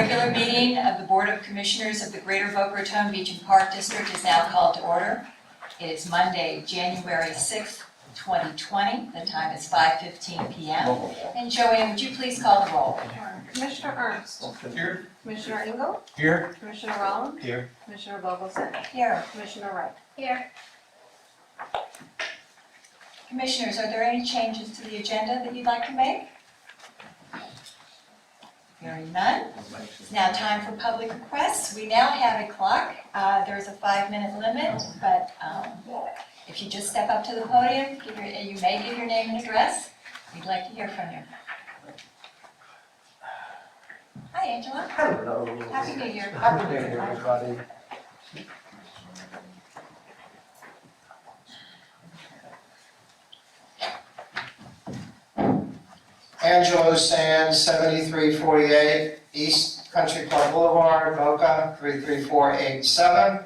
regular meeting of the Board of Commissioners of the Greater Boca Raton Beach and Park District is now called to order. It is Monday, January 6th, 2020. The time is 5:15 p.m. And Joanne, would you please call the roll? Commissioner Ernst. Here. Commissioner Engel. Here. Commissioner Rollins. Here. Commissioner Vogelson. Here. Commissioner Wright. Here. Commissioners, are there any changes to the agenda that you'd like to make? Hearing none. It's now time for public requests. We now have a clock. There's a 5-minute limit, but if you just step up to the podium, you may give your name and address. We'd like to hear from you. Hi, Angela. Hello. Happy New Year. Happy New Year, everybody. Angelo Sands, 7348 East Country Club Boulevard, Boca, 33487.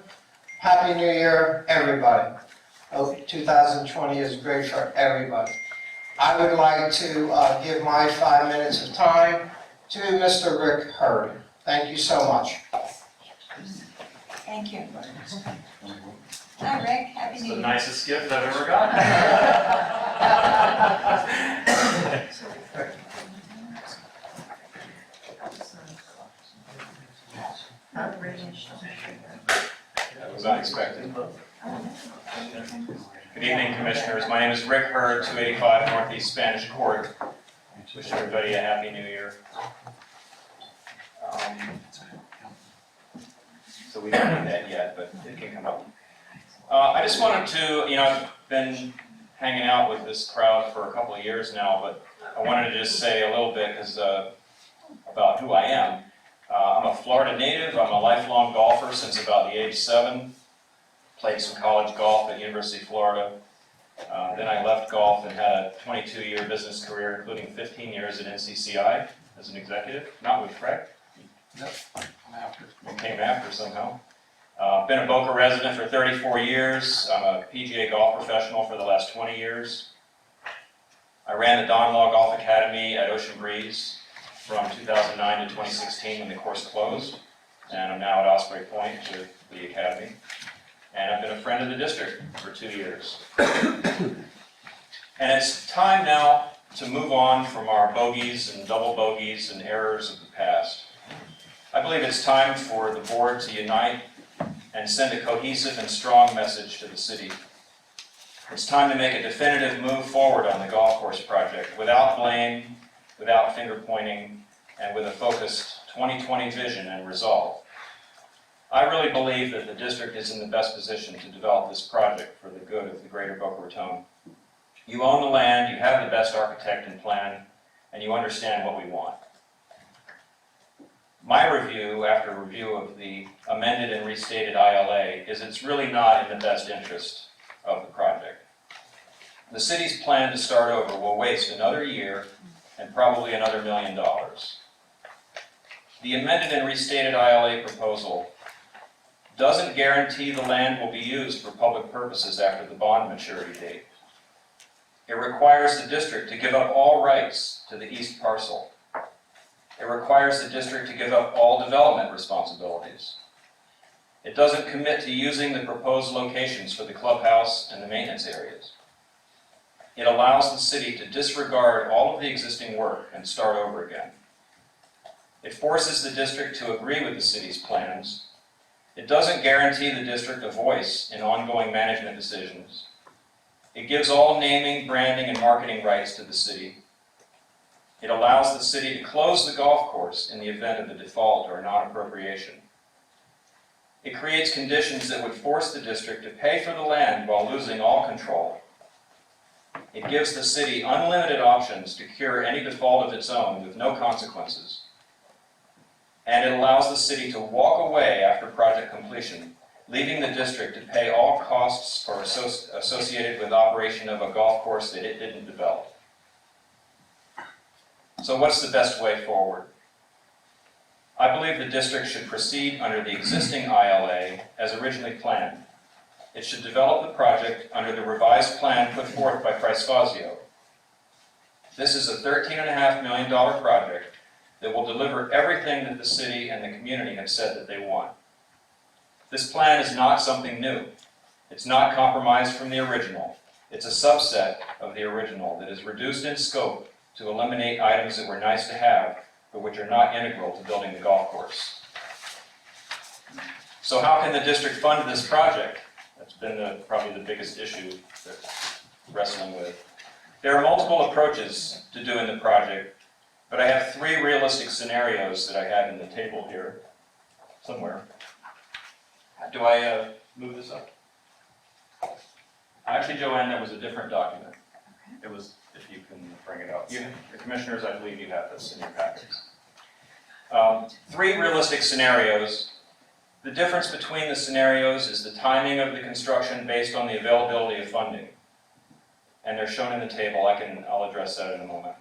Happy New Year, everybody. Hope 2020 is great for everybody. I would like to give my 5 minutes of time to Mr. Rick Hurd. Thank you so much. Thank you. Hi, Rick. Happy It's New the Year. nicest gift I've ever gotten. That was unexpected. Good evening, Commissioners. My name is Rick Hurd, 285 Northeast Spanish Court. Wish everybody a Happy New Year. So we don't need that yet, but it can come up. I just wanted to, I've been hanging out with this crowd for a couple of years now, but I wanted to just say a little bit about who I am. I'm a Florida native. I'm a lifelong golfer since about the age 7. Played some college golf at University of Florida. Then I left golf and had a 22-year business career, including 15 years at NCCI as an executive. Not with Craig. Nope. It came after somehow. Been a Boca resident for 34 years. I'm a PGA golf professional for the last 20 years. I ran the Don Law Golf Academy at Ocean Breeze from 2009 to 2016 when the course closed. And I'm now at Osprey Point with the Academy. And I've been a friend of the district for 2 years. And it's time now to move on from our bogeys and double bogeys and errors of the past. I believe it's time for the board to unite and send a cohesive and strong message to the city. It's time to make a definitive move forward on the golf course project without blame, without finger pointing, and with a focused 2020 vision and resolve. I really believe that the district is in the best position to develop this project for the good of the greater Boca Raton. You own the land, you have the best architect and plan, and you understand what we want. My review, after review of the amended and restated ILA, is it's really not in the best interest of the project. The city's plan to start over will waste another year and probably another $1 million. The amended and restated ILA proposal doesn't guarantee the land will be used for public purposes after the bond maturity date. It requires the district to give up all rights to the east parcel. It requires the district to give up all development responsibilities. It doesn't commit to using the proposed locations for the clubhouse and the maintenance areas. It allows the city to disregard all of the existing work and start over again. It forces the district to agree with the city's plans. It doesn't guarantee the district a voice in ongoing management decisions. It gives all naming, branding, and marketing rights to the city. It allows the city to close the golf course in the event of a default or non-appropriation. It creates conditions that would force the district to pay for the land while losing all control. It gives the city unlimited options to cure any default of its own with no consequences. And it allows the city to walk away after project completion, leaving the district to pay all costs associated with operation of a golf course that it didn't develop. So what's the best way forward? I believe the district should proceed under the existing ILA as originally planned. It should develop the project under the revised plan put forth by Price Fazio. This is a $13.5 million project that will deliver everything that the city and the community have said that they want. This plan is not something new. It's not compromised from the original. It's a subset of the original that is reduced in scope to eliminate items that were nice to have, but which are not integral to building the golf course. So how can the district fund this project? That's been probably the biggest issue that we're wrestling with. There are multiple approaches to doing the project, but I have 3 realistic scenarios that I have in the table here, somewhere. Do I move this up? Actually, Joanne, that was a different document. It was, if you can bring it up. The commissioners, I believe you have this in your packets. 3 realistic scenarios. The difference between the scenarios is the timing of the construction based on the availability of funding. And they're shown in the table. I'll address that in a moment.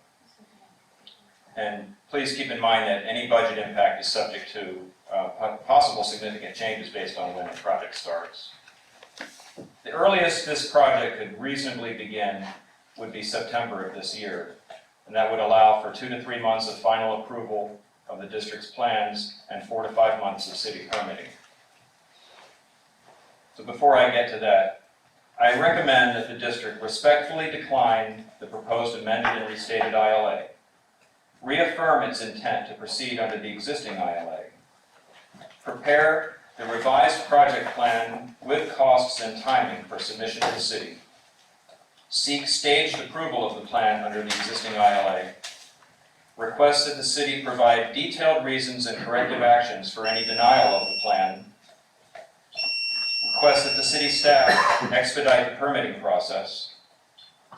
And please keep in mind that any budget impact is subject to possible significant changes based on when the project starts. The earliest this project could reasonably begin would be September of this year, and that would allow for 2 to 3 months of final approval of the district's plans and 4 to 5 months of city permitting. So before I get to that, I recommend that the district respectfully decline the proposed amended and restated ILA, reaffirm its intent to proceed under the existing ILA, prepare the revised project plan with costs and timing for submission to the city, seek staged approval of the plan under the existing ILA, request that the city provide detailed reasons and corrective actions for any denial of the plan, request that the city staff expedite the permitting process,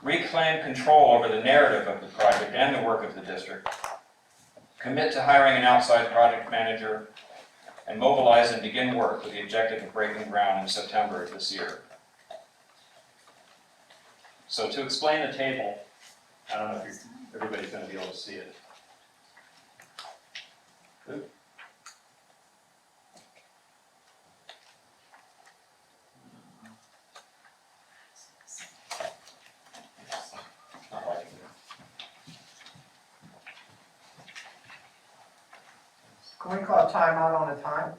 reclaim control over the narrative of the project and the work of the district, commit to hiring an outside project manager, and mobilize and begin work with the objective of breaking ground in September of this year. So to explain the table, I don't know if everybody's going to be able to see it. Good. Not liking it. Can we call a timeout on the time?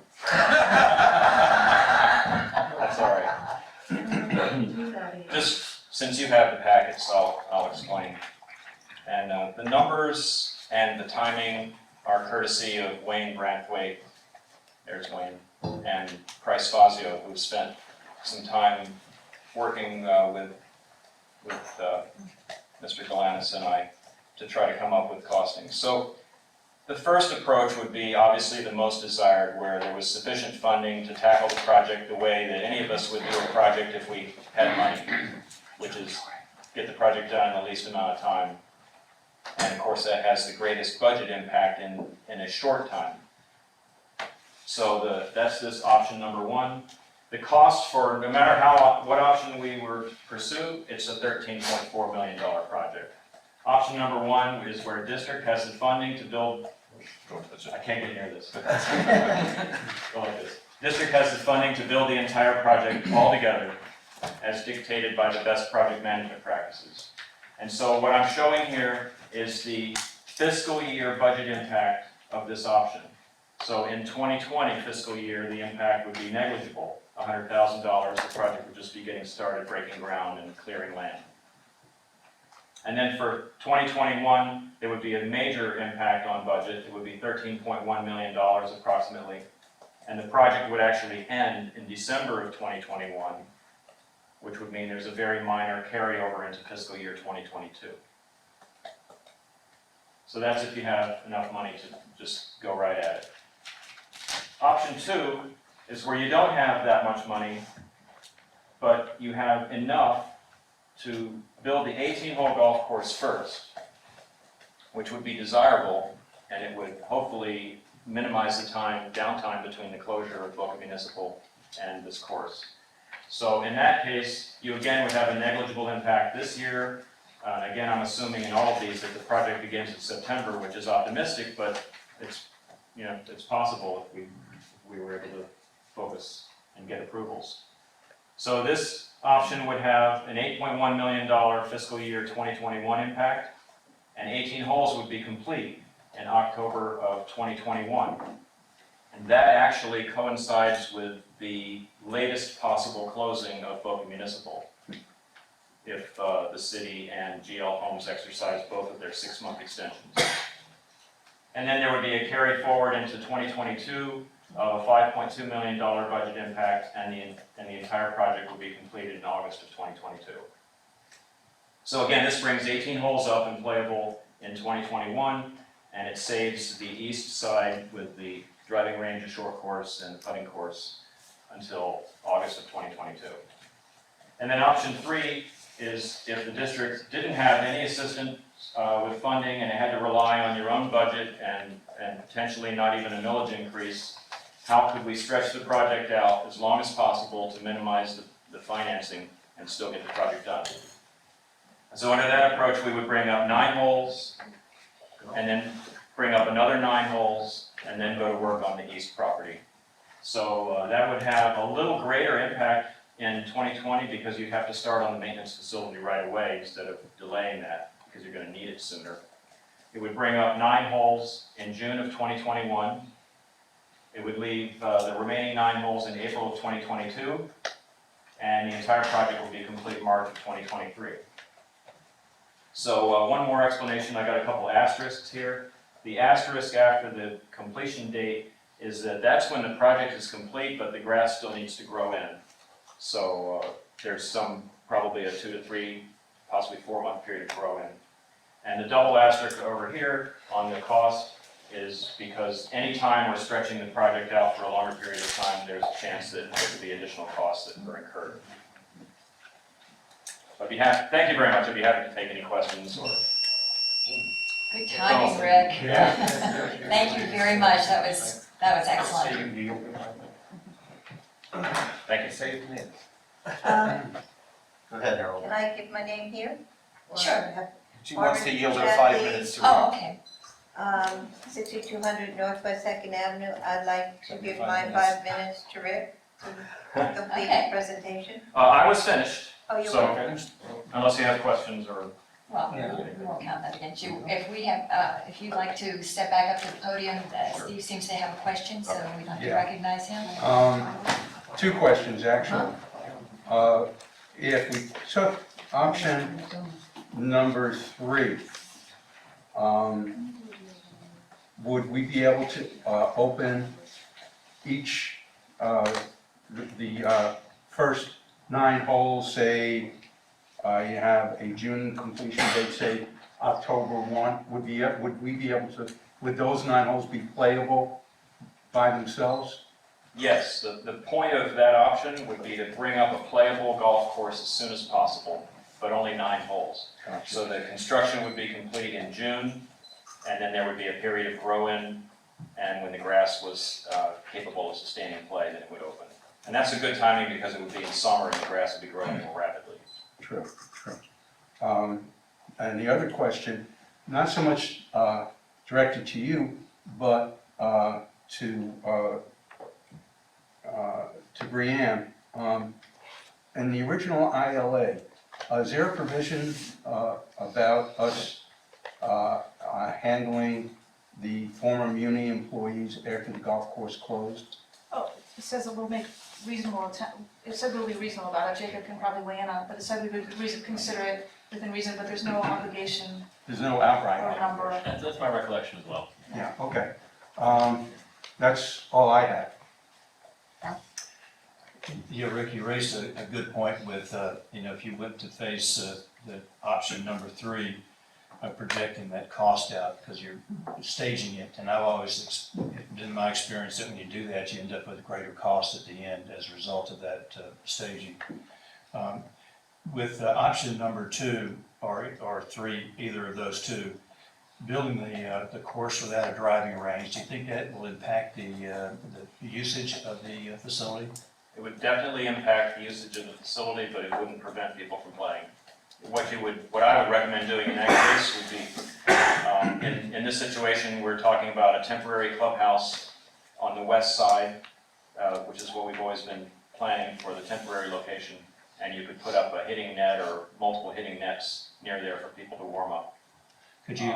That's all right. Just since you have the packets, I'll explain. And the numbers and the timing are courtesy of Wayne Branthwaite, there's Wayne, and Price Fazio, who spent some time working with Mr. Galanis and I to try to come up with costings. So the first approach would be obviously the most desired, where there was sufficient funding to tackle the project the way that any of us would do a project if we had money, which is get the project done in the least amount of time. And of course, that has the greatest budget impact in a short time. So that's this option number 1. The cost for, no matter what option we were to pursue, it's a $13.4 million project. Option number 1 is where a district has the funding to build, I can't get near this, but go like this. District has the funding to build the entire project altogether as dictated by the best project management practices. And so what I'm showing here is the fiscal year budget impact of this option. So in 2020 fiscal year, the impact would be negligible, $100,000. The project would just be getting started, breaking ground and clearing land. And then for 2021, there would be a major impact on budget. It would be $13.1 million approximately. And the project would actually end in December of 2021, which would mean there's a very minor carryover into fiscal year 2022. So that's if you have enough money to just go right at it. Option 2 is where you don't have that much money, but you have enough to build the 18-hole golf course first, which would be desirable, and it would hopefully minimize the downtime between the closure of Boca Municipal and this course. So in that case, you again would have a negligible impact this year. Again, I'm assuming in all of these that the project begins in September, which is optimistic, but it's possible if we were able to focus and get approvals. So this option would have an $8.1 million fiscal year 2021 impact, and 18 holes would be complete in October of 2021. And that actually coincides with the latest possible closing of Boca Municipal, if the city and GL Homes exercise both of their 6-month extensions. And then there would be a carry forward into 2022 of a $5.2 million budget impact, and the entire project will be completed in August of 2022. So again, this brings 18 holes up and playable in 2021, and it saves the east side with the driving range, a short course, and the putting course until August of 2022. And then option 3 is if the district didn't have any assistance with funding and it had to rely on your own budget and potentially not even a millage increase, how could we stretch the project out as long as possible to minimize the financing and still get the project done? So under that approach, we would bring up 9 holes and then bring up another 9 holes and then go to work on the east property. So that would have a little greater impact in 2020 because you have to start on the maintenance facility right away instead of delaying that because you're going to need it sooner. It would bring up 9 holes in June of 2021. It would leave the remaining 9 holes in April of 2022, and the entire project will be complete March of 2023. So one more explanation, I got a couple asterisks here. The asterisk after the completion date is that that's when the project is complete, but the grass still needs to grow in. So there's probably a 2 to 3, possibly 4-month period to grow in. And the double asterisk over here on the cost is because anytime we're stretching the project out for a longer period of time, there's a chance that there could be additional costs that are incurred. Thank you very much. I'd be happy to take any questions or. Good timing, Rick. Thank you very much. That was excellent. Thank you. Say your name. Go ahead, Harold. Can I give my name here? Or Sure. have- She wants to yield her Margaret 5 Bradley. minutes to Oh, okay. 6200 Northwest 2nd Avenue. I'd like to give my 5 5 minutes to Rick to complete Okay. the presentation. I was finished, Oh, you So- were? finished. unless you have questions or. Well, we won't count that against you. If you'd like to step back up to the podium, Steve seems to have a question, so we'd like to Yeah. recognize him. 2 questions, actually. If we took option number 3, would we be able to open each, the first 9 holes, say, you have a June completion date, say October 1, would we be able to, would those 9 holes be playable by themselves? Yes, the point of that option would be to bring up a playable golf course as soon as possible, but only 9 holes. Gotcha. So the construction would be complete in June, and then there would be a period of grow-in, and when the grass was capable of sustaining play, then it would open. And that's a good timing because it would be in summer and the grass would be growing more rapidly. True. And the other question, not so much directed to you, but to Brianne. In the original ILA, is there a provision about us handling the former Muni employees after the golf course closed? Oh, it says it will make reasonable, it said we'll be reasonable about it, Jacob can probably weigh in on it, but it said we would consider it within reason, but there's no obligation There's no outright or obligation. number. That's my recollection as well. Yeah, okay. That's all I have. Yeah, Rick, you raised a good point with, if you went to face the option number 3, projecting that cost out because you're staging it. And I've always, in my experience, that when you do that, you end up with a greater cost at the end as a result of that staging. With option number 2 or 3, either of those 2, building the course without a driving range, do you think that will impact the usage of the facility? It would definitely impact the usage of the facility, but it wouldn't prevent people from playing. What I would recommend doing in that case would be, in this situation, we're talking about a temporary clubhouse on the west side, which is what we've always been planning for the temporary location, and you could put up a hitting net or multiple hitting nets near there for people to warm up. Could you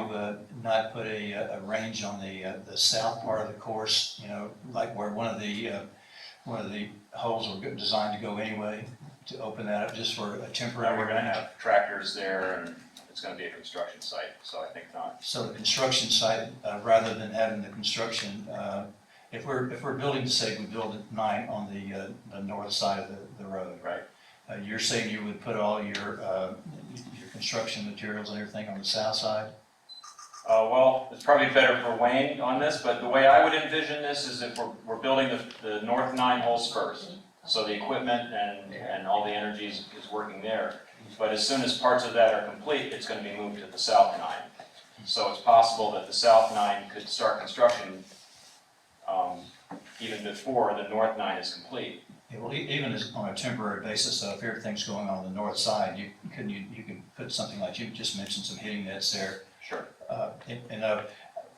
not put a range on the south part of the course, you know, like where one of the holes were designed to go anyway, to open that up just for a temporary We're gonna range? have tractors there, and it's gonna be a construction site, so I think not. So the construction site, rather than having the construction, if we're building, say, we build at 9 on the north side of the road. Right. You're saying you would put all your construction materials and everything on the south side? Well, it's probably better for Wayne on this, but the way I would envision this is if we're building the north 9 holes first. So the equipment and all the energy is working there. But as soon as parts of that are complete, it's gonna be moved to the south 9. So it's possible that the south 9 could start construction even before the north 9 is complete. Yeah, well, even as on a temporary basis, so if everything's going on the north side, you can put something like you just mentioned, some hitting nets there. Sure.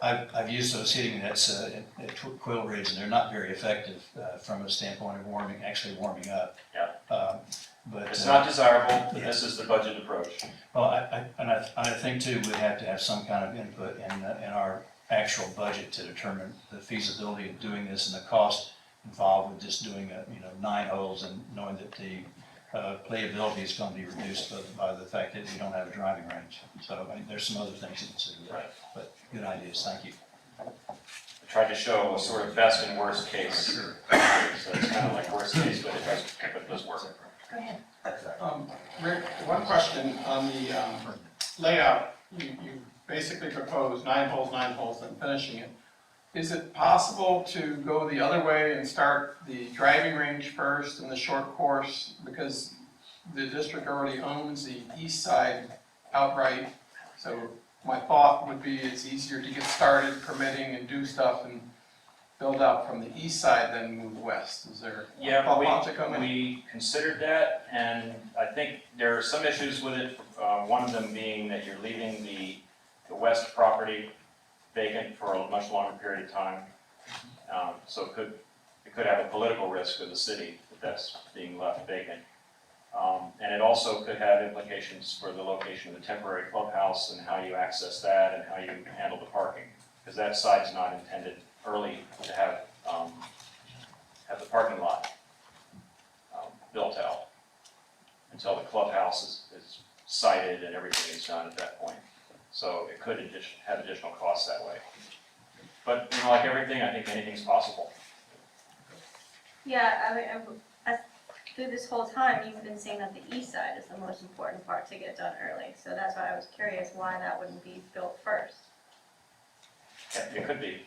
I've used those hitting nets at Quill Ridge, and they're not very effective from a standpoint of actually warming up. Yeah. But It's not desirable, but yeah. this is the budget approach. Well, I think too, we'd have to have some kind of input in our actual budget to determine the feasibility of doing this and the cost involved with just doing 9 holes, and knowing that the playability is going to be reduced by the fact that we don't have a driving range. So there's some other things to consider there. Right. But good ideas, thank you. I tried to show a sort of best and worst case. So it's kind of like worst case, but it does work. Go ahead. Rick, one question on the layout. You basically proposed 9 holes, then finishing it. Is it possible to go the other way and start the driving range first and the short course? Because the district already owns the east side outright. So my thought would be it's easier to get started permitting and do stuff and build out from the east side than move west. Is there Yeah, thought logic on that? we considered that, and I think there are some issues with it. One of them being that you're leaving the west property vacant for a much longer period of time. So it could have a political risk for the city that that's being left vacant. And it also could have implications for the location of the temporary clubhouse and how you access that and how you handle the parking. Because that side's not intended early to have the parking lot built out until the clubhouse is sited and everything is done at that point. So it could have additional costs that way. But, like everything, I think anything's possible. Yeah, I mean, through this whole time, you've been saying that the east side is the most important part to get done early. So that's why I was curious why that wouldn't be built first. Yeah, it could be.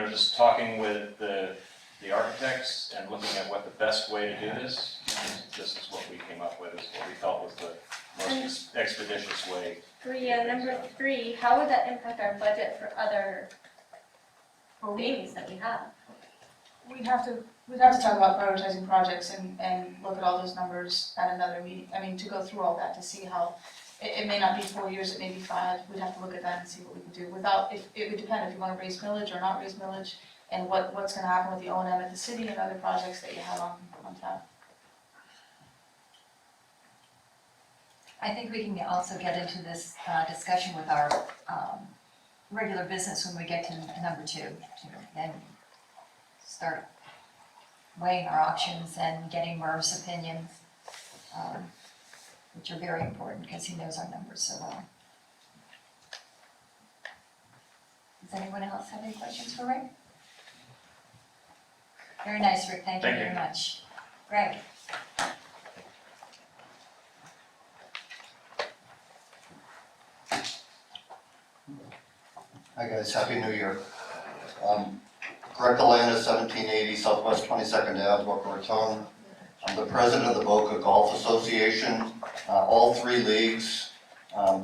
Just talking with the architects and looking at what the best way to do this is what we came up with, is what we felt was the most expeditious way. Number 3, how would that impact our budget for other Well, things that we have? we'd have to talk about prioritizing projects and look at all those numbers at another meeting. I mean, to go through all that to see how, it may not be 4 years, it may be 5. We'd have to look at that and see what we can do it would depend if you want to raise millage or not raise millage, and what's going to happen with the O&M at the city and other projects that you have on tap. I think we can also get into this discussion with our regular business when we get to number 2, and start weighing our options and getting Merv's opinions, which are very important because he knows our numbers so well. Does anyone else have any questions for Rick? Very nice, Rick, thank you Thank you. very much. Greg? Hi guys, Happy New Year. Greg Delana, 1780 Southwest 22nd Ave, Boca Raton. I'm the president of the Boca Golf Association. All 3 leagues,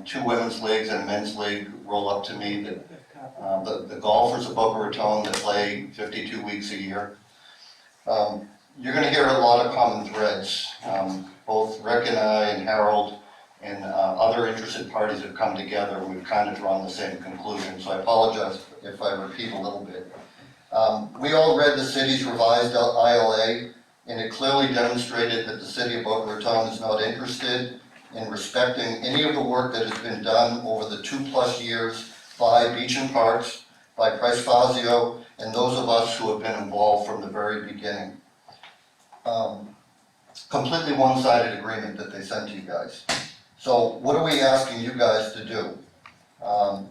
2 women's leagues and a men's league, roll up to me. The golfers of Boca Raton that play 52 weeks a year. You're going to hear a lot of common threads. Both Rick and I and Harold and other interested parties have come together, and we've kind of drawn the same conclusion, so I apologize if I repeat a little bit. We all read the city's revised ILA, and it clearly demonstrated that the city of Boca Raton is not interested in respecting any of the work that has been done over the 2+ years by Beach and Parks, by Price Fazio, and those of us who have been involved from the very beginning. Completely one-sided agreement that they sent to you guys. So what are we asking you guys to do?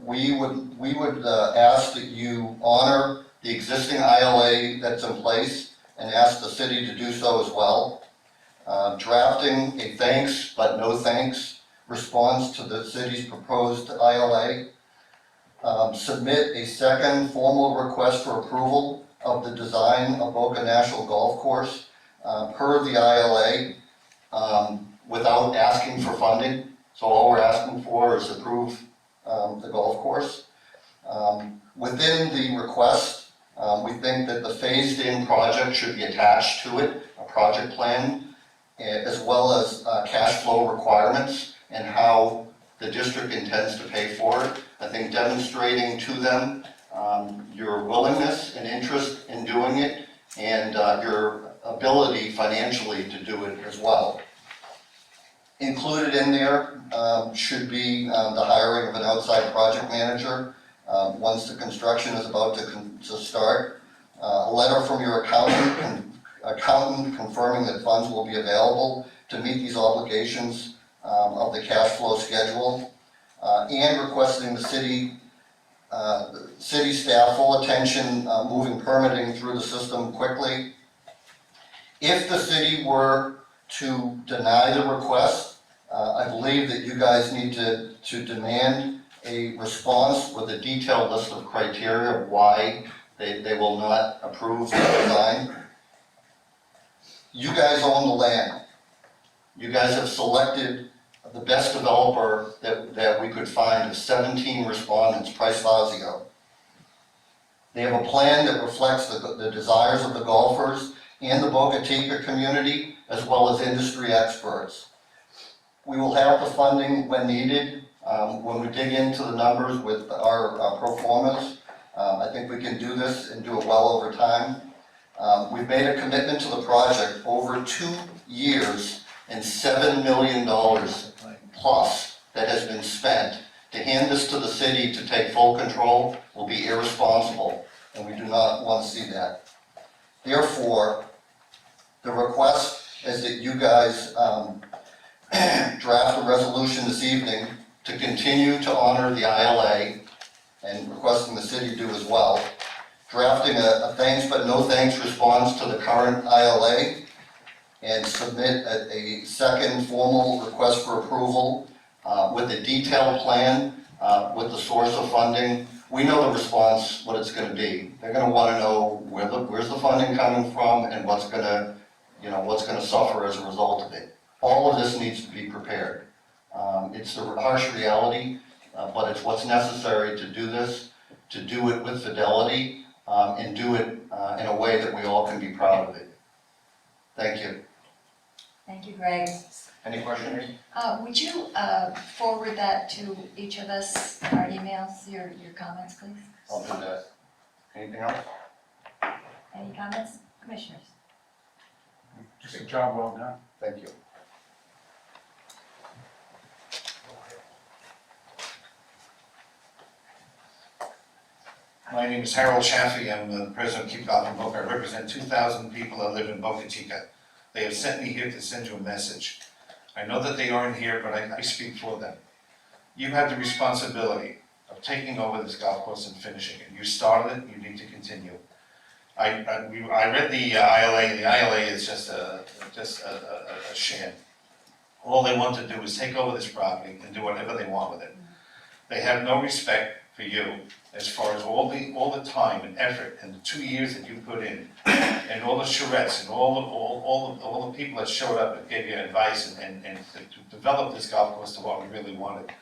We would ask that you honor the existing ILA that's in place and ask the city to do so as well. Drafting a thanks but no thanks response to the city's proposed ILA. Submit a second formal request for approval of the design of Boca National Golf Course per the ILA without asking for funding. So all we're asking for is approve the golf course. Within the request, we think that the phased-in project should be attached to it, a project plan, as well as cash flow requirements and how the district intends to pay for it. I think demonstrating to them your willingness and interest in doing it and your ability financially to do it as well. Included in there should be the hiring of an outside project manager once the construction is about to start. A letter from your accountant confirming that funds will be available to meet these obligations of the cash flow schedule, and requesting the city staff full attention moving permitting through the system quickly. If the city were to deny the request, I believe that you guys need to demand a response with a detailed list of criteria of why they will not approve the design. You guys own the land. You guys have selected the best developer that we could find of 17 respondents, Price Fazio. They have a plan that reflects the desires of the golfers and the Boca Chica community, as well as industry experts. We will have the funding when needed. When we dig into the numbers with our pro formas, I think we can do this and do it well over time. We've made a commitment to the project over 2 years and $7 million plus that has been spent. To hand this to the city to take full control will be irresponsible, and we do not want to see that. Therefore, the request is that you guys draft a resolution this evening to continue to honor the ILA, and requesting the city do as well. Drafting a thanks but no thanks response to the current ILA, and submit a second formal request for approval with a detailed plan with the source of funding. We know the response, what it's going to be. They're going to want to know where's the funding coming from and what's going to suffer as a result of it. All of this needs to be prepared. It's the harsh reality, but it's what's necessary to do this, to do it with fidelity, and do it in a way that we all can be proud of it. Thank you. Thank you, Greg. Any questions? Would you forward that to each of us, our emails, your comments, please? I'll do that. Anything else? Any comments, commissioners? Just a job well done. Thank you. My name is Harold Chaffee. I'm the president of Keep Golf in Boca. I represent 2,000 people that live in Boca Chica. They have sent me here to send you a message. I know that they aren't here, but I speak for them. You have the responsibility of taking over this golf course and finishing it. You started it, you need to continue. I read the ILA, and the ILA is just a sham. All they want to do is take over this property and do whatever they want with it. They have no respect for you as far as all the time and effort and the 2 years that you put in, and all the charrettes and all the people that showed up and gave you advice and to develop this golf course to what we really wanted.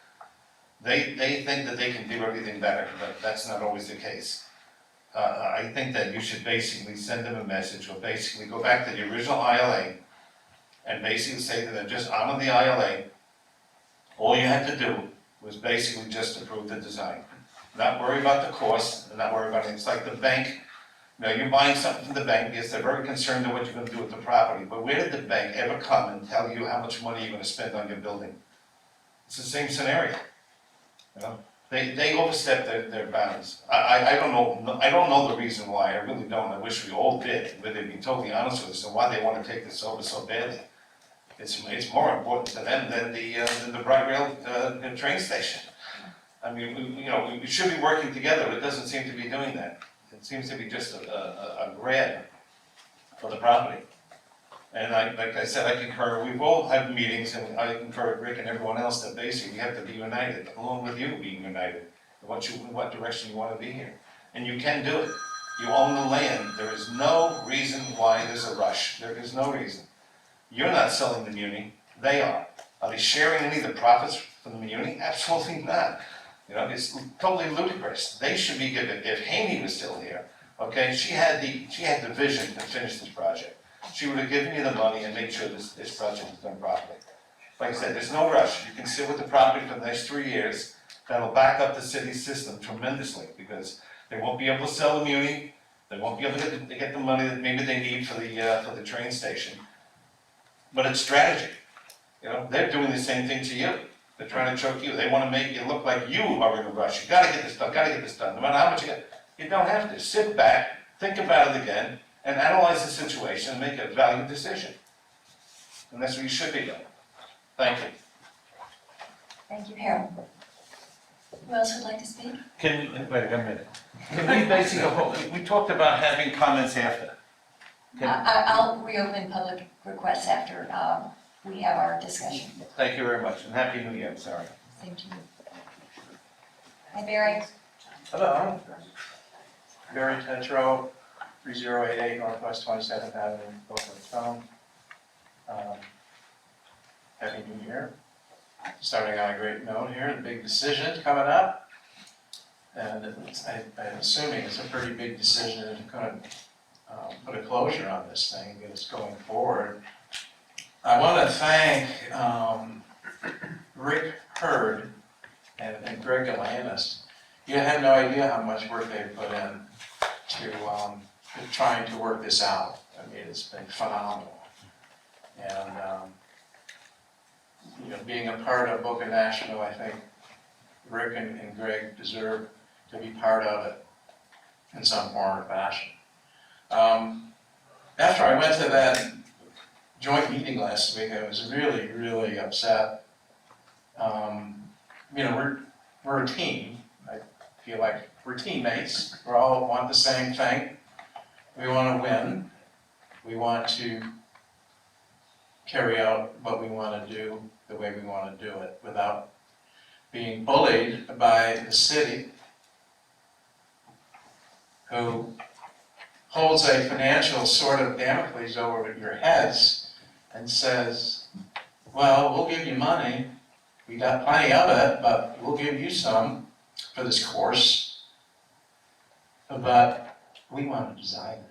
They think that they can do everything better, but that's not always the case. I think that you should basically send them a message, or basically go back to the original ILA and basically say to them, just honor the ILA. All you had to do was basically just approve the design. Not worry about the cost, and not worry about it. It's like the bank. You know, you're buying something from the bank, yes, they're very concerned with what you're going to do with the property, but where did the bank ever come and tell you how much money you're going to spend on your building? It's the same scenario, you know? They overstepped their bounds. I don't know the reason why, I really don't, I wish we all did, but to be totally honest with us, and why they wanna take this over so badly. It's more important to them than the Bright Rail, train station. I mean, we should be working together, but it doesn't seem to be doing that. It seems to be just a grab for the property. And like I said, I concur, we've all had meetings, and I concur with Rick and everyone else that basically we have to be united, along with you being united, in what direction you wanna be here. And you can do it. You own the land, there is no reason why there's a rush, there is no reason. You're not selling the muni, they are. Are they sharing any of the profits from the muni? Absolutely not. You know, it's totally ludicrous. They should be given, if Haney was still here, okay, she had the vision to finish this project. She would have given you the money and made sure this project was done properly. Like I said, there's no rush. You can sit with the property for the next 3 years. That'll back up the city's system tremendously, because they won't be able to sell the muni. They won't be able to get the money that maybe they need for the train station. But it's strategy. You know, they're doing the same thing to you. They're trying to choke you. They want to make it look like you are in a rush. You gotta get this done, no matter how much you get. You don't have to. Sit back, think about it again, and analyze the situation and make a valued decision. And that's what you should be doing. Thank you. Thank you, Harold. Who else would like to speak? Wait a minute. Can we basically, we talked about having comments after. I'll reopen public requests after we have our discussion. Thank you very much, and Happy New Year, I'm sorry. Same to you. Hi, Barry. Hello. Barry Tetro, 3088 Northwest 27th Avenue, Boca Raton. Happy New Year. Starting on a great note here, the big decision coming up. And I'm assuming it's a pretty big decision to kind of put a closure on this thing, get us going forward. I want to thank Rick Hurd and Greg Galanis. You have no idea how much work they've put in to trying to work this out. I mean, it's been phenomenal. And being a part of Boca National, I think Rick and Greg deserve to be part of it in some form or fashion. After I went to that joint meeting last week, I was really, really upset. We're a team. I feel like we're teammates. We all want the same thing. We want to win. We want to carry out what we want to do the way we want to do it without being bullied by the city, who holds a financial sort of Damocles over your heads and says, well, we'll give you money, we got plenty of it, but we'll give you some for this course, but we want to design it.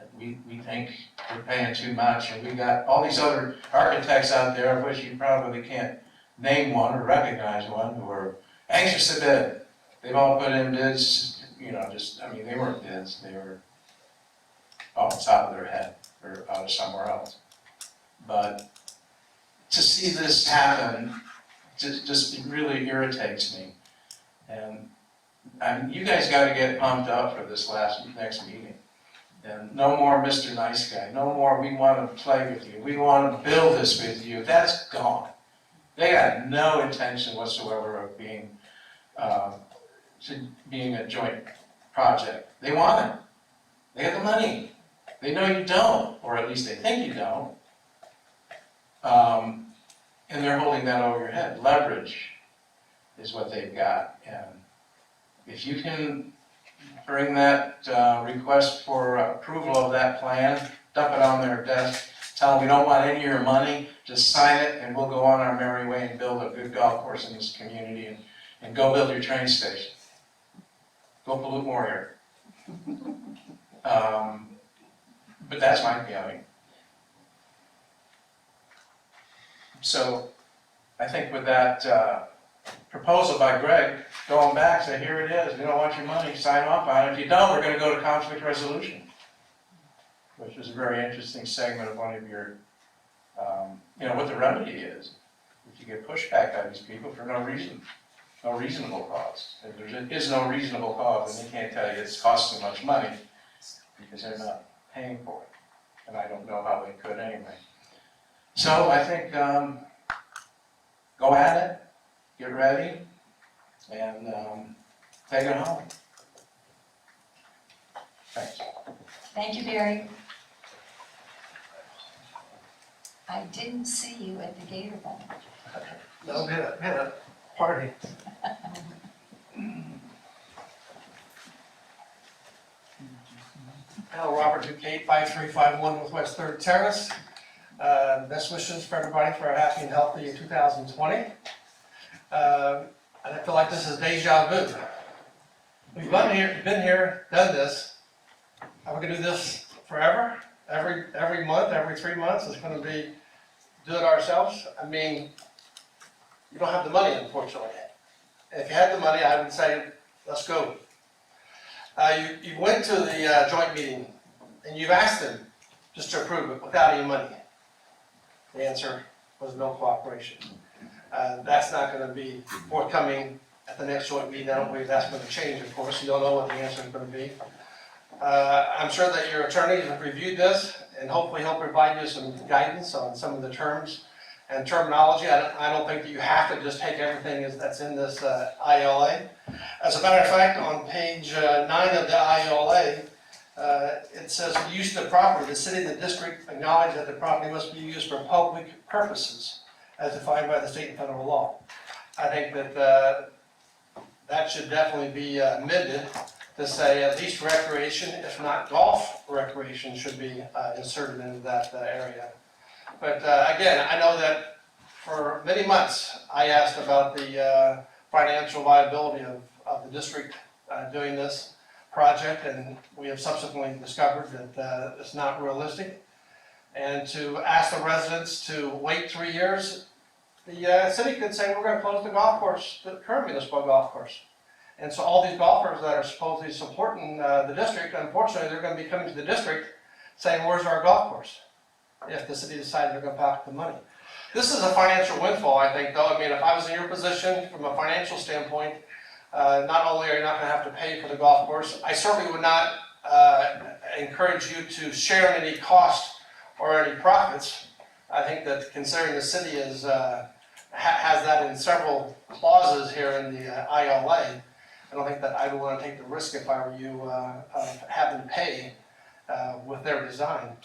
We think we're paying too much, and we got all these other architects out there, of which you probably can't name one or recognize one, who are anxious to bid. They've all put in bids, they weren't bids, they were off the top of their head or out of somewhere else. But to see this happen just really irritates me. And you guys got to get pumped up for this next meeting. And no more Mr. Nice Guy, no more we want to play with you, we want to build this with you. That's gone. They got no intention whatsoever of being a joint project. They want it. They got the money. They know you don't, or at least they think you don't. And they're holding that over your head. Leverage is what they've got. And if you can bring that request for approval of that plan, dump it on their desk, tell them we don't want any of your money, just sign it and we'll go on our merry way and build a good golf course in this community and go build your train station. Go pollute more air. But that's my feeling. So I think with that proposal by Greg, going back, say, here it is, we don't want your money, sign off on it. If you don't, we're going to go to conflict resolution, which is a very interesting segment of one of your, what the remedy is. If you get pushback by these people for no reason, no reasonable cause. If there is no reasonable cause, then they can't tell you it's cost so much money because they're not paying for it. And I don't know how they could anyway. So I think, go at it, get ready, and take it home. Thanks. Thank you, Barry. I didn't see you at the Gator Bowl. No, we had a party. Al Robert Duquette, 5351 Northwest 3rd Terrace. Best wishes for everybody for a happy and healthy 2020. I feel like this is deja vu. We've been here, done this. Are we gonna do this forever? Every month, every 3 months, it's gonna be do it ourselves? I mean, you don't have the money, unfortunately. If you had the money, I would say, let's go. You went to the joint meeting and you've asked them just to approve it without any money. The answer was no cooperation. That's not going to be forthcoming at the next joint meeting. I don't believe that's going to change, of course. You don't know what the answer is going to be. I'm sure that your attorney has reviewed this and hopefully he'll provide you some guidance on some of the terms and terminology. I don't think that you have to just take everything that's in this ILA. As a matter of fact, on page 9 of the ILA, it says the use of the property. The city and the district acknowledge that the property must be used for public purposes as defined by the state and federal law. I think that that should definitely be amended to say at least recreation, if not golf recreation, should be inserted into that area. But again, I know that for many months I asked about the financial viability of the district doing this project, and we have subsequently discovered that it's not realistic. And to ask the residents to wait 3 years, the city could say we're going to close the golf course, the current municipal golf course. And so all these golfers that are supposedly supporting the district, unfortunately, they're going to be coming to the district saying, where's our golf course? If the city decided they're going to pocket the money. This is a financial windfall, I think, though. I mean, if I was in your position from a financial standpoint, not only are you not going to have to pay for the golf course, I certainly would not encourage you to share any cost or any profits. I think that considering the city is, has that in several clauses here in the ILA, I don't think that I would want to take the risk if I were you of having to pay with their design.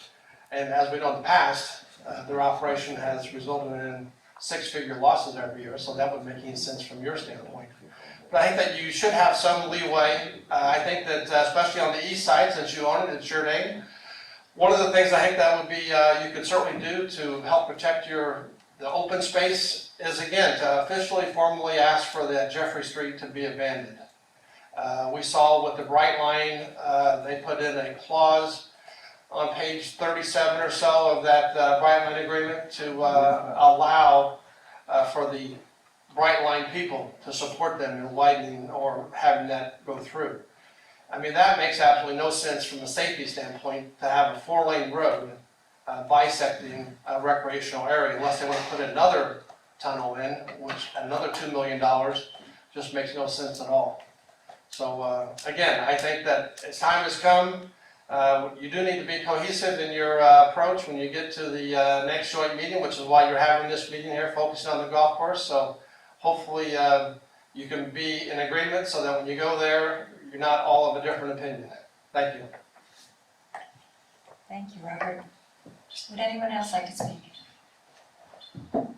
And as we know in the past, their operation has resulted in six-figure losses every year, so that wouldn't make any sense from your standpoint. But I think that you should have some leeway. I think that especially on the east side, since you own it, it's your name. One of the things I think that would be you could certainly do to help protect the open space is, again, to officially, formally ask for that Jeffrey Street to be abandoned. We saw with the Bright Line, they put in a clause on page 37 or so of that Bright Line agreement to allow for the Bright Line people to support them in widening or having that go through. I mean, that makes absolutely no sense from a safety standpoint to have a 4-lane road bisecting a recreational area unless they want to put another tunnel in, which another $2 million just makes no sense at all. So again, I think that as time has come, you do need to be cohesive in your approach when you get to the next joint meeting, which is why you're having this meeting here, focusing on the golf course. So hopefully you can be in agreement so that when you go there, you're not all of a different opinion. Thank you. Thank you, Robert. Would anyone else like to speak? I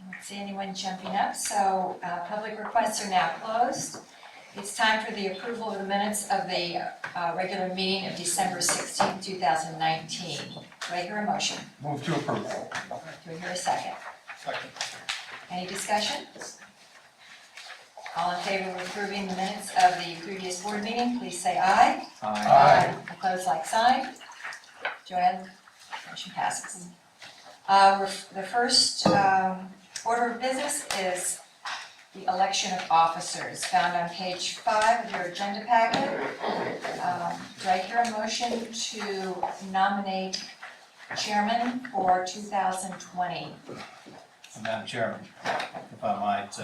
don't see anyone jumping up, so public requests are now closed. It's time for the approval of the minutes of the regular meeting of December 16, 2019. Do I hear a motion? Move to approve. Do I hear a second? Second. Any discussion? All in favor of approving the minutes of the previous board meeting, please say aye. Aye. Opposed, like sign. Joanne, motion passes. The first order of business is the election of officers, found on page 5 of your agenda packet. Do I hear a motion to nominate chairman for 2020. Madam Chairman, if I might,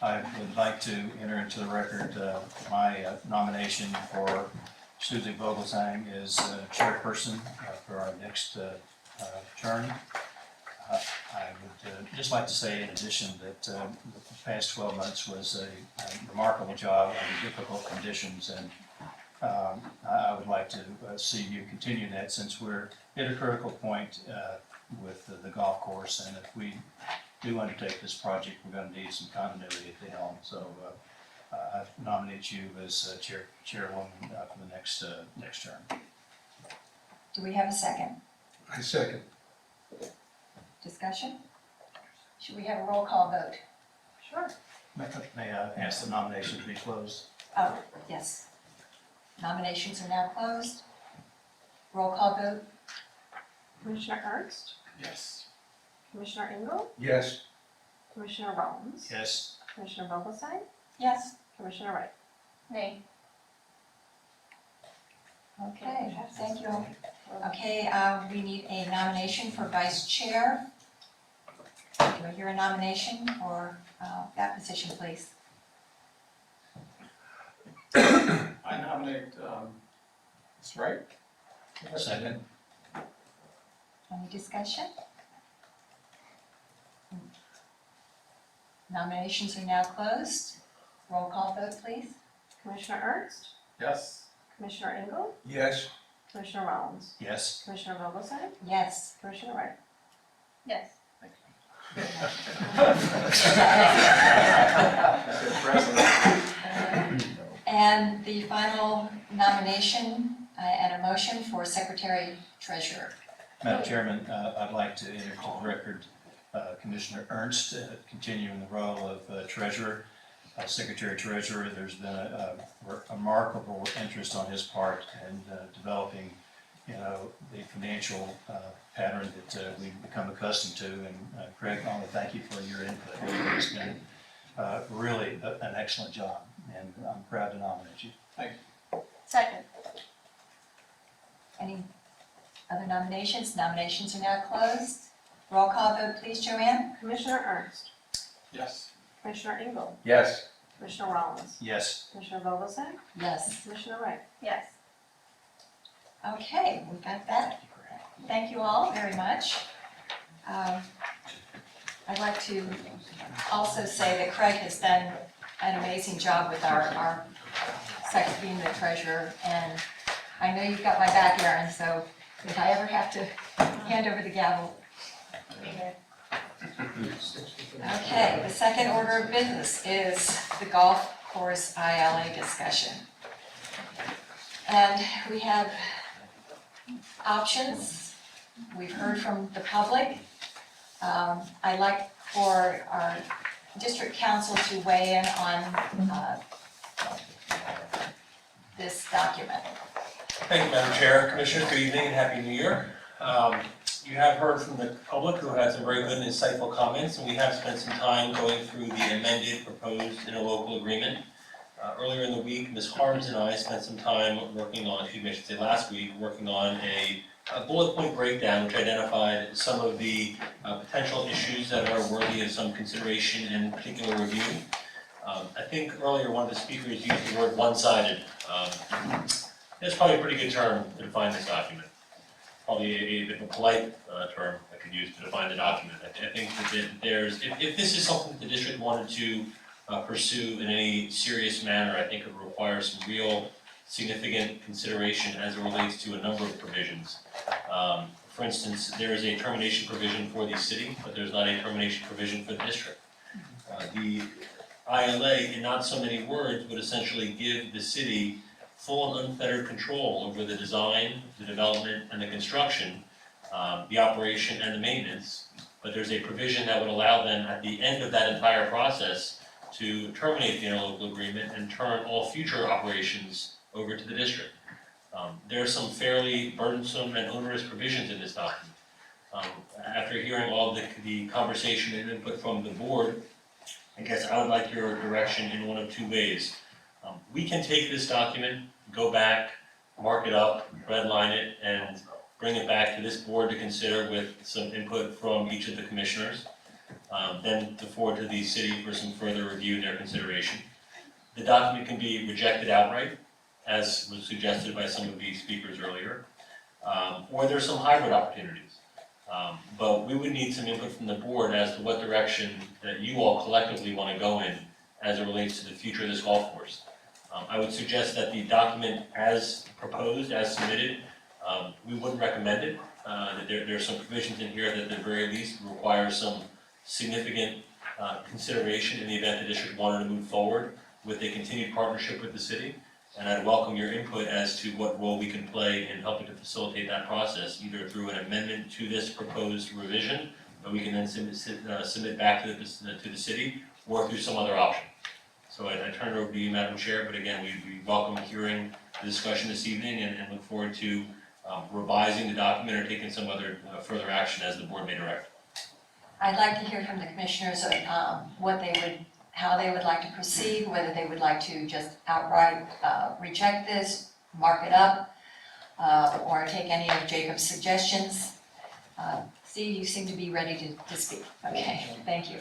I would like to enter into the record my nomination for Susie Vogelsang as chairperson for our next term. I would just like to say in addition that the past 12 months was a remarkable job under difficult conditions, and I would like to see you continue that since we're at a critical point with the golf course, and if we do undertake this project, we're going to need some continuity at the helm. So I nominate you as chairwoman for the next term. Do we have a second? I second. Discussion? Should we have a roll call vote? Sure. May I ask the nomination to be closed? Oh, yes. Nominations are now closed. Roll call vote? Commissioner Ernst, Yes. Commissioner Engel, Yes. Commissioner Rollins, Yes. Commissioner Vogelsang, Yes. Commissioner Wright. Nay. Okay, thank you. Okay, we need a nomination for vice chair. Do I hear a nomination for that position, please? I nominate, Ms. Wright. Second. Any discussion? Nominations are now closed. Roll call vote, please. Commissioner Ernst, Yes. Commissioner Engel, Yes. Commissioner Rollins, Yes. Commissioner Vogelsang, Yes. Commissioner Wright. Yes. And the final nomination and a motion for secretary treasurer. Madam Chairman, I'd like to enter to the record Commissioner Ernst continuing the role of treasurer, secretary treasurer. There's been a remarkable interest on his part in developing, the financial pattern that we've become accustomed to. And Craig, I want to thank you for your input. It's been really an excellent job, and I'm proud to nominate you. Second. Any other nominations? Nominations are now closed. Roll call vote, please, Joanne. Commissioner Ernst, Yes. Commissioner Engel, Yes. Commissioner Rollins, Yes. Commissioner Vogelsang, Yes. Commissioner Wright. Yes. Okay, we got that. Thank you all very much. I'd like to also say that Craig has done an amazing job with our being the treasurer, and I know you've got my back, Aaron, so if I ever have to hand over the gavel. Okay, the second order of business is the golf course ILA discussion. And we have options. We've heard from the public. I'd like for our district council to weigh in on this document. Thank you, Madam Chair. Commissioners, good evening and Happy New Year. You have heard from the public who had some very good and insightful comments, and we have spent some time going through the amended proposed interlocal agreement. Earlier in the week, Ms. Harms and I spent some time working on, I should say last week, working on a bullet point breakdown which identified some of the potential issues that are worthy of some consideration and particular review. I think earlier one of the speakers used the word one-sided. That's probably a pretty good term to define this document. Probably a bit of a polite term I could use to define the document. I think that there's, if this is something that the district wanted to pursue in any serious manner, I think it would require some real significant consideration as it relates to a number of provisions. For instance, there is a termination provision for the city, but there's not a termination provision for the district. The ILA, in not so many words, would essentially give the city full and unfettered control over the design, the development, and the construction, the operation and the maintenance. But there's a provision that would allow them at the end of that entire process to terminate the interlocal agreement and turn all future operations over to the district. There are some fairly burdensome and onerous provisions in this document. After hearing all the conversation and input from the board, I guess I would like your direction in one of two ways. We can take this document, go back, mark it up, redline it, and bring it back to this board to consider with some input from each of the commissioners, then to forward to the city for some further review and their consideration. The document can be rejected outright, as was suggested by some of the speakers earlier, or there's some hybrid opportunities. But we would need some input from the board as to what direction that you all collectively want to go in as it relates to the future of this golf course. I would suggest that the document as proposed, as submitted, we wouldn't recommend it. That there's some provisions in here that at the very least require some significant consideration in the event the district wanted to move forward with a continued partnership with the city. And I'd welcome your input as to what role we can play in helping to facilitate that process, either through an amendment to this proposed revision that we can then submit back to the city, or through some other option. So I turn it over to you, Madam Chair, but again, we welcome hearing the discussion this evening and look forward to revising the document or taking some other further action as the board may direct. I'd like to hear from the commissioners how they would like to proceed, whether they would like to just outright reject this, mark it up, or take any of Jacob's suggestions. Steve, you seem to be ready to speak. Okay, thank you.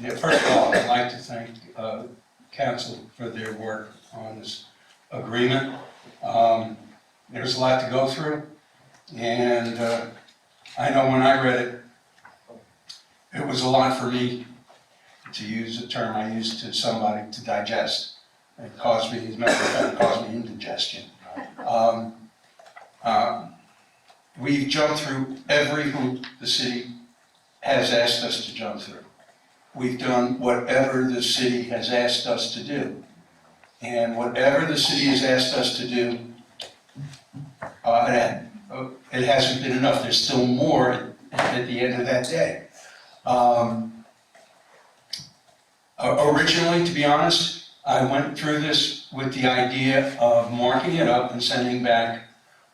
Yeah, first of all, I'd like to thank council for their work on this agreement. There's a lot to go through, and I know when I read it, it was a lot for me, to use a term I used to somebody, to digest. It caused me, as a matter of fact, it caused me indigestion. We've jumped through every hoop the city has asked us to jump through. We've done whatever the city has asked us to do. And whatever the city has asked us to do, it hasn't been enough. There's still more at the end of that day. Originally, to be honest, I went through this with the idea of marking it up and sending back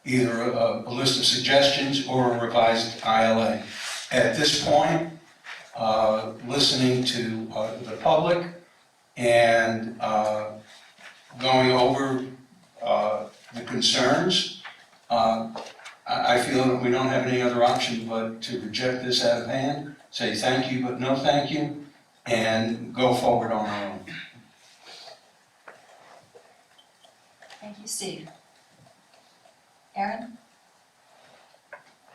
either a list of suggestions or a revised ILA. At this point, listening to the public and going over the concerns, I feel that we don't have any other option but to reject this out of hand, say thank you but no thank you, and go forward on our own. Thank you, Steve. Aaron?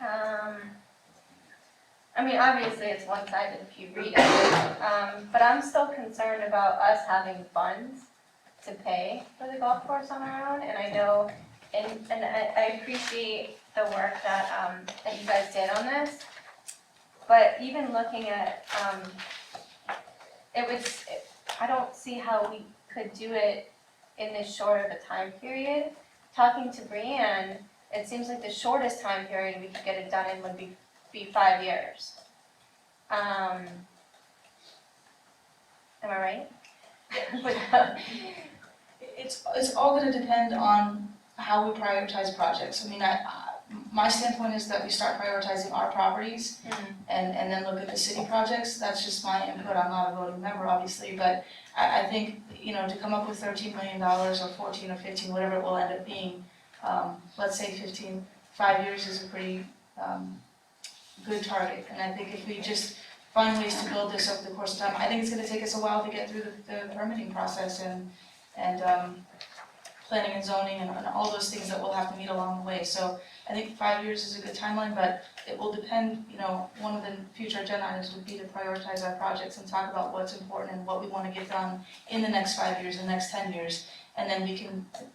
I mean, obviously it's one-sided if you read it, but I'm still concerned about us having funds to pay for the golf course on our own, and I know, and I appreciate the work that you guys did on this, but even looking at, I don't see how we could do it in this short of a time period. Talking to Brianne, it seems like the shortest time period we could get it done in would be 5 years. Am I right? It's all gonna depend on how we prioritize projects. I mean, my standpoint is that we start prioritizing our properties and then look at the city projects. That's just my input. I'm not a voting member, obviously, but I think, to come up with $13 million or 14 or 15, whatever it will end up being, let's say 15, 5 years is a pretty good target. And I think if we just find ways to build this over the course of time, I think it's gonna take us a while to get through the permitting process and planning and zoning and all those things that we'll have to meet along the way. So I think 5 years is a good timeline, but it will depend, one of the future agenda items would be to prioritize our projects and talk about what's important and what we wanna get done in the next 5 years, the next 10 years. And then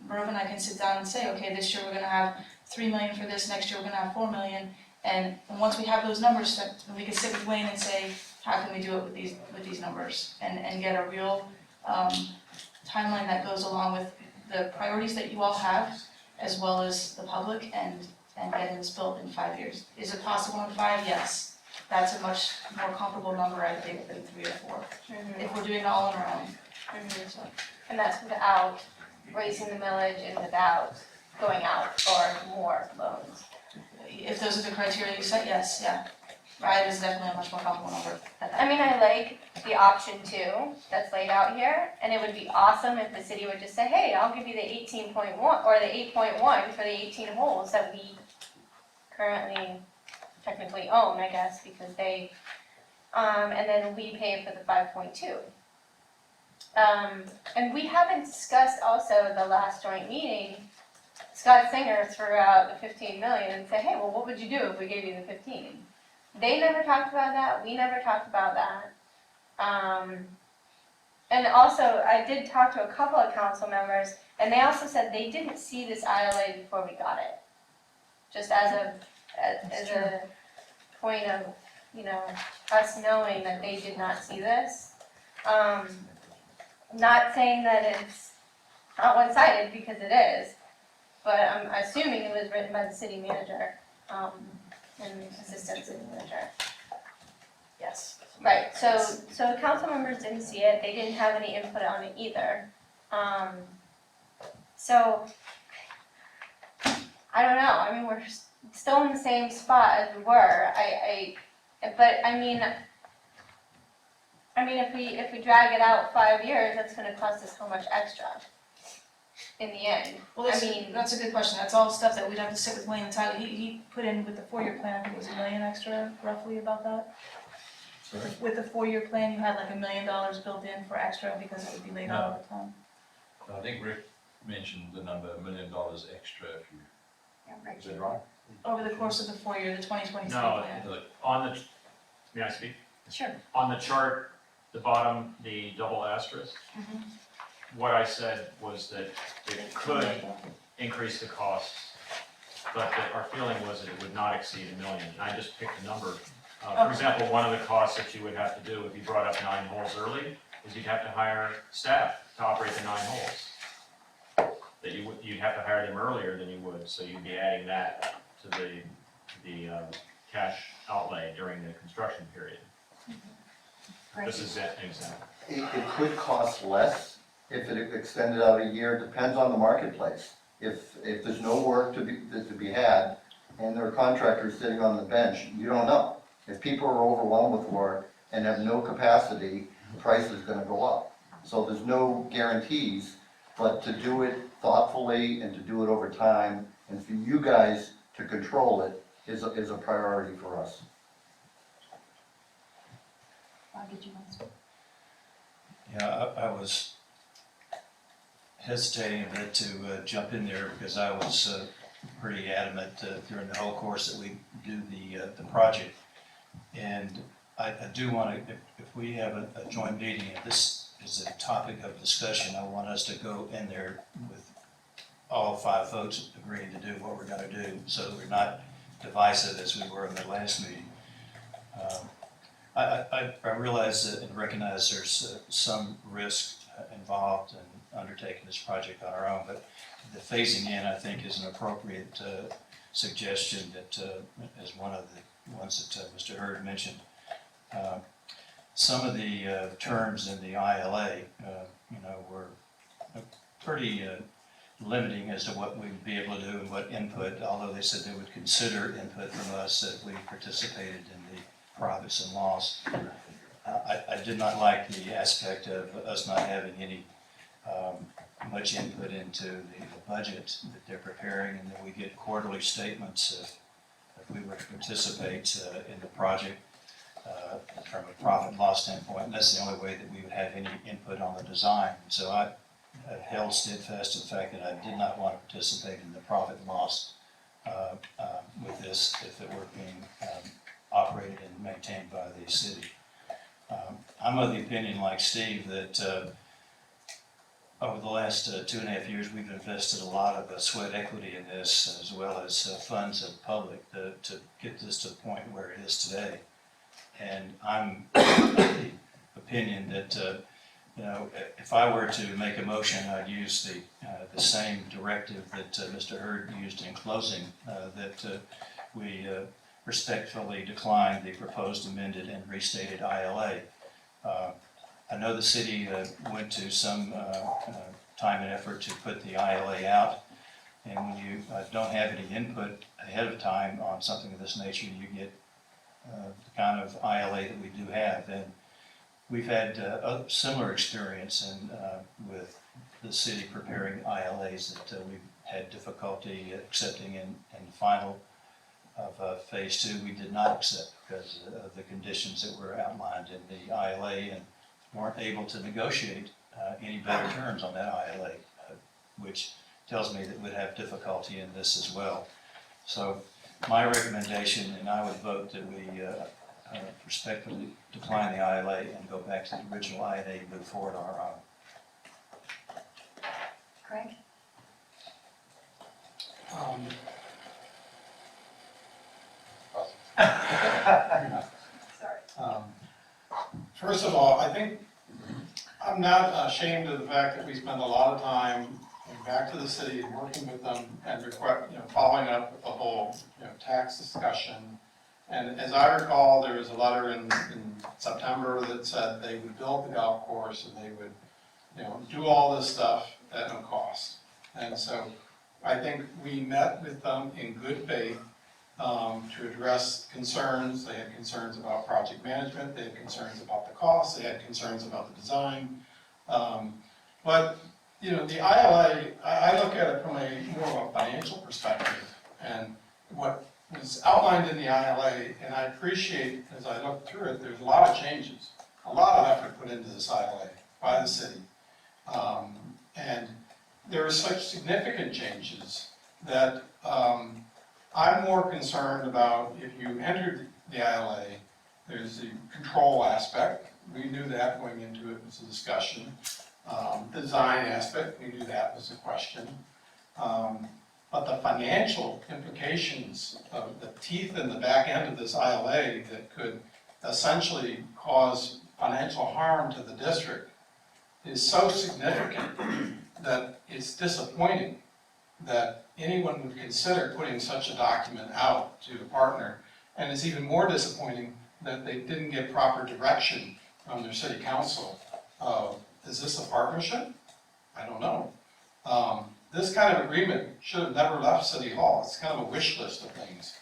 Merv and I can sit down and say, okay, this year we're gonna have 3 million for this, next year we're gonna have 4 million. And once we have those numbers set, we can sit with Wayne and say, how can we do it with these numbers? And get a real timeline that goes along with the priorities that you all have, as well as the public, and getting this built in 5 years. Is it possible in 5? Yes. That's a much more comparable number, I think, than 3 or 4, if we're doing it all on our own. So. And that's without raising the millage and without going out for more loans. If those are the criteria you set, yes, yeah. Right, is definitely a much more comparable number. I mean, I like the option 2 that's laid out here, and it would be awesome if the city would just say, hey, I'll give you the 18.1 or the 8.1 for the 18 holes that we currently technically own, I guess, because they, and then we pay for the 5.2. And we haven't discussed also the last joint meeting, Scott Singer threw out the 15 million and said, hey, well, what would you do if we gave you the 15? They never talked about that, we never talked about that. And also, I did talk to a couple of council members, and they also said they didn't see this ILA before we got it. Just as a point of, you know, us knowing that they did not see this. Not saying that it's not one-sided, because it is, but I'm assuming it was written by the city manager, and assistant city manager. Yes. Right, so council members didn't see it, they didn't have any input on it either. So, I don't know, I mean, we're still in the same spot as we were, but I mean, if we drag it out 5 years, that's gonna cost us how much extra in the end? Well, that's a good question. That's all stuff that we'd have to sit with Wayne and Tyler. He put in with the 4-year plan, I think it was $1 million extra, roughly about that. Sorry? With the 4-year plan, you had like $1 million built in for extra because it would be laid out all the time. I think Rick mentioned the number $1 million extra if you, is that right? Over the course of the 4-year, the 2023 No, plan. look, on the, may I speak? Sure. On the chart, the bottom, the double asterisk, Mhm. what I said was that it could increase the costs, but that our feeling was that it would not exceed $1 million. And I just picked a number. For example, one of the costs that you would have to do if you brought up 9 holes early is you'd have to hire staff to operate the 9 holes. That you'd have to hire them earlier than you would, so you'd be adding that to the cash outlay during the construction period. This is an example. It could cost less if it extended out a year, depends on the marketplace. If there's no work to be had, and there are contractors sitting on the bench, you don't know. If people are overwhelmed with work and have no capacity, the price is gonna go up. So there's no guarantees, but to do it thoughtfully and to do it over time, and for you guys to control it is a priority for us. I'll get you one. Yeah, I was hesitating a bit to jump in there because I was pretty adamant during the whole course that we do the project. And I do want to, if we have a joint meeting, and this is a topic of discussion, I want us to go in there with all 5 folks agreeing to do what we're going to do, so that we're not divisive as we were in the last meeting. I realize and recognize there's some risk involved in undertaking this project on our own, but the phasing in, I think, is an appropriate suggestion that is one of the ones that Mr. Hurd mentioned. Some of the terms in the ILA, were pretty limiting as to what we'd be able to do and what input, although they said they would consider input from us if we participated in the profits and loss. I did not like the aspect of us not having any much input into the budget that they're preparing, and that we get quarterly statements if we were to participate in the project from a profit and loss standpoint, and that's the only way that we would have any input on the design. So I held steadfast to the fact that I did not want to participate in the profit and loss with this if it were being operated and maintained by the city. I'm of the opinion, like Steve, that over the last 2.5 years, we've invested a lot of sweat equity in this, as well as funds of the public to get this to the point where it is today. And I'm of the opinion that, if I were to make a motion, I'd use the same directive that Mr. Hurd used in closing, that we respectfully decline the proposed amended and restated ILA. I know the city went to some time and effort to put the ILA out, and when you don't have any input ahead of time on something of this nature, you get the kind of ILA that we do have. And we've had a similar experience with the city preparing ILAs that we've had difficulty accepting in final Phase 2, we did not accept because of the conditions that were outlined in the ILA and weren't able to negotiate any better terms on that ILA, which tells me that we'd have difficulty in this as well. So my recommendation, and I would vote that we respectfully decline the ILA and go back to the original ILA and move forward on our own. Craig? First of all, I think I'm not ashamed of the fact that we spend a lot of time going back to the city and working with them and following up with the whole, tax discussion. And as I recall, there was a letter in September that said they would build the golf course and they would, do all this stuff at no cost. And so I think we met with them in good faith to address concerns. They had concerns about project management, they had concerns about the costs, they had concerns about the design. But the ILA, I look at it from more of a financial perspective, and what was outlined in the ILA, and I appreciate as I look through it, there's a lot of changes, a lot of effort put into this ILA by the city. And there are such significant changes that I'm more concerned about if you entered the ILA, there's the control aspect. We knew that going into it was a discussion. Design aspect, we knew that was a question. But the financial implications of the teeth in the back end of this ILA that could essentially cause financial harm to the district is so significant that it's disappointing that anyone would consider putting such a document out to a partner. And it's even more disappointing that they didn't get proper direction from their city council. Is this a partnership? I don't know. This kind of agreement should have never left City Hall. It's kind of a wish list of things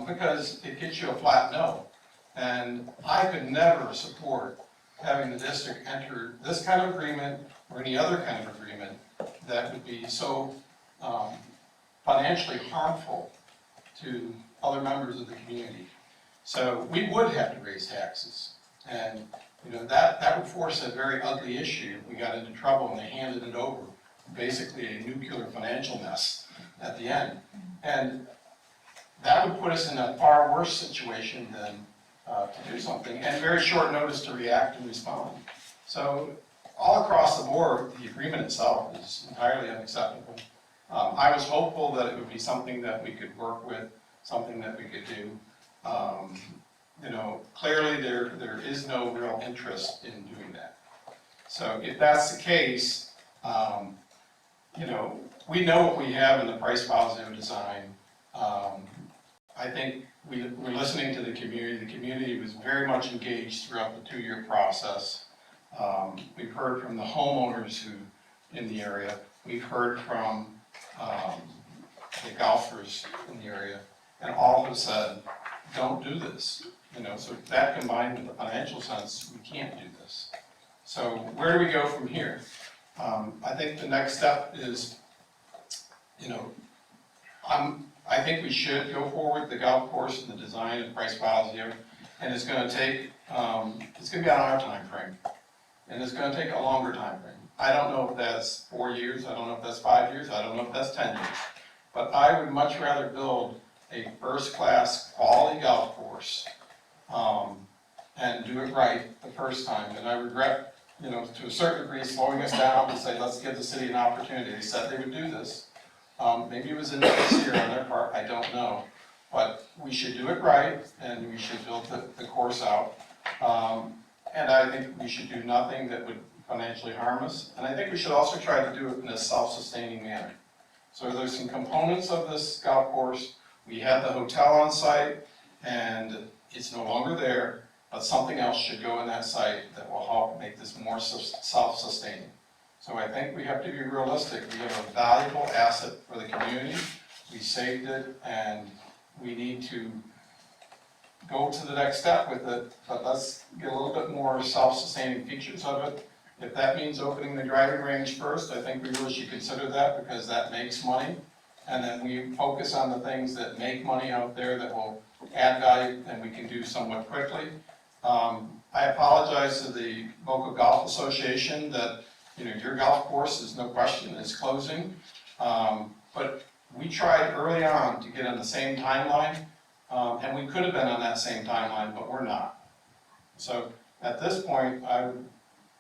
because it gets you a flat no. And I could never support having the district enter this kind of agreement or any other kind of agreement that would be so financially harmful to other members of the community. So we would have to raise taxes. And that would force a very ugly issue if we got into trouble and they handed it over, basically a nuclear financial mess at the end. And that would put us in a far worse situation than to do something, and very short notice to react and respond. So all across the board, the agreement itself is entirely unacceptable. I was hopeful that it would be something that we could work with, something that we could do. Clearly there is no real interest in doing that. So if that's the case, we know what we have in the price positive design. I think we're listening to the community. The community was very much engaged throughout the 2-year process. We've heard from the homeowners in the area. We've heard from the golfers in the area, and all have said, don't do this. So that combined with the financial sense, we can't do this. So where do we go from here? I think the next step is, I think we should go forward with the golf course and the design and price positive, and it's going to take, it's going to be on our time frame, and it's going to take a longer time frame. I don't know if that's 4 years, I don't know if that's 5 years, I don't know if that's 10 years, but I would much rather build a first-class quality golf course and do it right the first time. And I regret, to a certain degree, slowing us down to say, let's give the city an opportunity. They said they would do this. Maybe it was insincere on their part, I don't know. But we should do it right, and we should build the course out. And I think we should do nothing that would financially harm us. And I think we should also try to do it in a self-sustaining manner. So there's some components of this golf course. We had the hotel on site, and it's no longer there, but something else should go in that site that will help make this more self-sustaining. So I think we have to be realistic. We have a valuable asset for the community. We saved it, and we need to go to the next step with it, but let's get a little bit more self-sustaining features of it. If that means opening the driving range first, I think we really should consider that because that makes money. and then we focus on the things that make money out there that will add value and we can do somewhat quickly. I apologize to the Boca Golf Association that, your golf course is no question is closing. But we tried early on to get on the same timeline, and we could have been on that same timeline, but we're not. So at this point, I would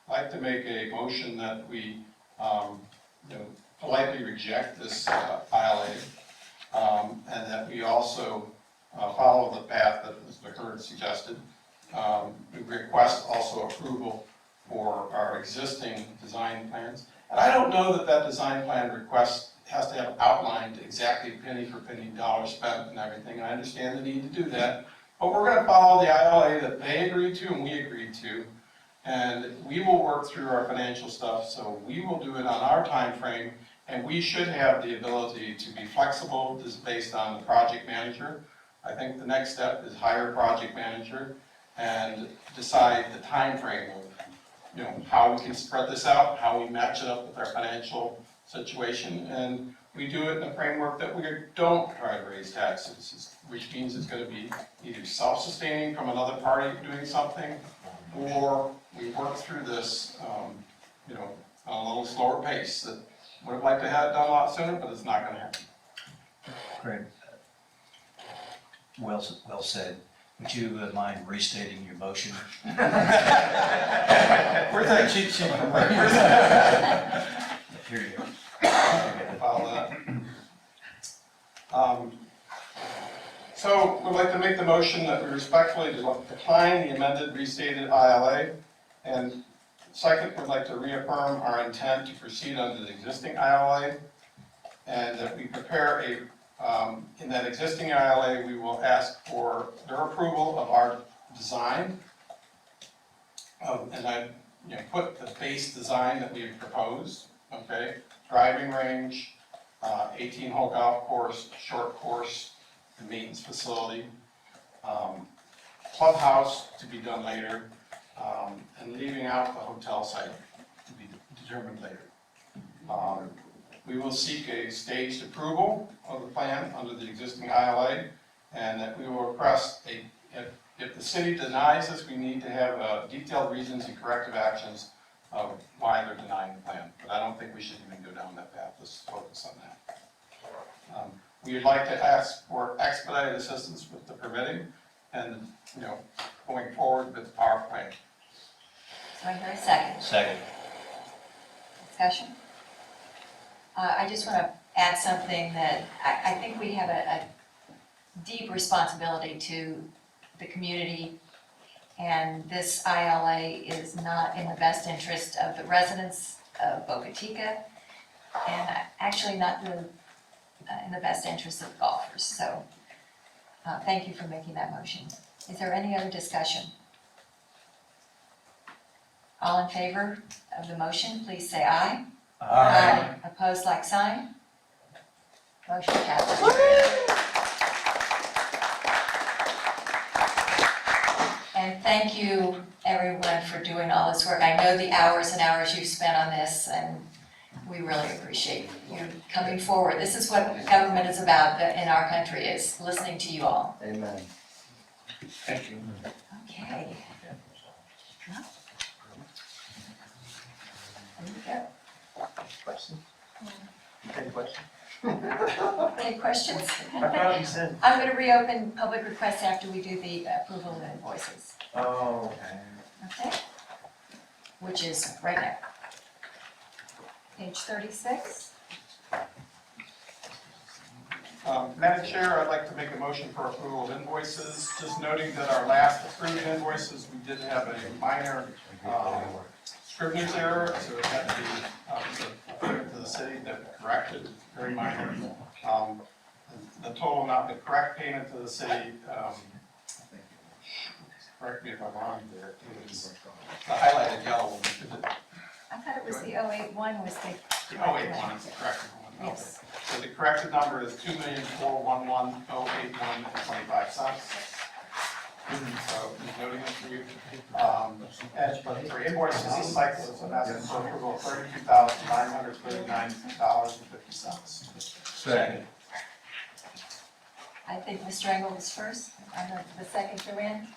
like to make a motion that we politely reject this ILA, and that we also follow the path that Mr. Hurd suggested. We request also approval for our existing design plans. And I don't know that that design plan request has to have outlined exactly penny for penny, dollar spent and everything. I understand the need to do that, but we're going to follow the ILA that they agreed to and we agreed to. And we will work through our financial stuff, so we will do it on our time frame, and we should have the ability to be flexible. This is based on the project manager. I think the next step is hire a project manager and decide the time frame of how we can spread this out, how we match it up with our financial situation, and we do it in a framework that we don't try to raise taxes, which means it's going to be either self-sustaining from another party doing something, or we work through this, on a little slower pace. That would have liked to have it done a lot sooner, but it's not going to happen. Craig, well said. Would you mind restating your motion? Where's that cheat sheet? Here you go. Follow that. So we'd like to make the motion that we respectfully decline the amended restated ILA. And second, we'd like to reaffirm our intent to proceed under the existing ILA, and that we prepare in that existing ILA, we will ask for their approval of our design. And I put the base design that we've proposed, okay? Driving range, 18-hole golf course, short course, the maintenance facility, clubhouse to be done later, and leaving out the hotel site to be determined later. We will seek a staged approval of the plan under the existing ILA, and that we will request if the city denies this, we need to have detailed reasons and corrective actions of why they're denying the plan. But I don't think we should even go down that path. Let's focus on that. We would like to ask for expedited assistance with the permitting and, going forward with our plan. So I hear a second. Second. Discussion? I just want to add something that I think we have a deep responsibility to the community, and this ILA is not in the best interest of the residents of Boca Chica, and actually not in the best interest of golfers. So thank you for making that motion. Is there any other discussion? All in favor of the motion, please say aye. Aye. Opposed, like sign? Motion passes. And thank you, everyone, for doing all this work. I know the hours and hours you've spent on this, and we really appreciate you coming forward. This is what government is about in our country, is listening to you all. Amen. Thank you. Okay. There you go. Question? Any question? Any questions? I thought you said. I'm going to reopen public requests after we do the approval of invoices. Oh, Okay? Which is right now. Page 36. Madam Chair, I'd like to make a motion for approval of invoices, just noting that our last approved invoices, we did have a minor scrivener's error, so it had to be to the city that corrected, very minor. The total amount, the correct payment to the city, correct me if I'm wrong there, it was the highlighted yellow one. I thought it was the 081 was the. The 081 is the corrected one. Okay. Yes. So the corrected number is $2,411,081.25. So he's noting it for you. And for invoices, this cycle is an asking for approval of $32,939.50. Second. I think Mr. Engel was first, and the second Joanne.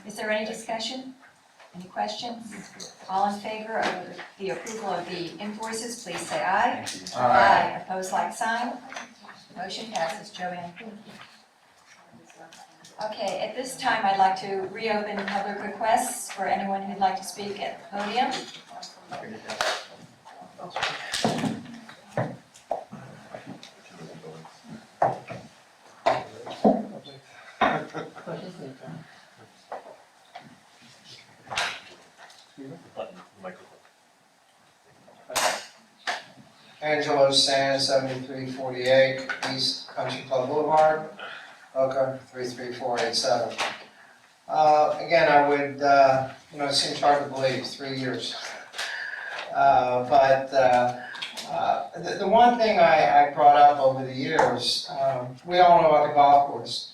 Is there any discussion? Any questions? All in favor of the approval of the invoices, please say aye. Aye. Opposed, like sign. Motion passes, Joanne. Okay, at this time, I'd like to reopen public requests for anyone who'd like to speak at the podium. Angelo Sands, 7348 East Country Club Boulevard, Boca, 33487. Again, I would, it seems hard to believe, 3 years. But the one thing I brought up over the years, we all know about the golf course.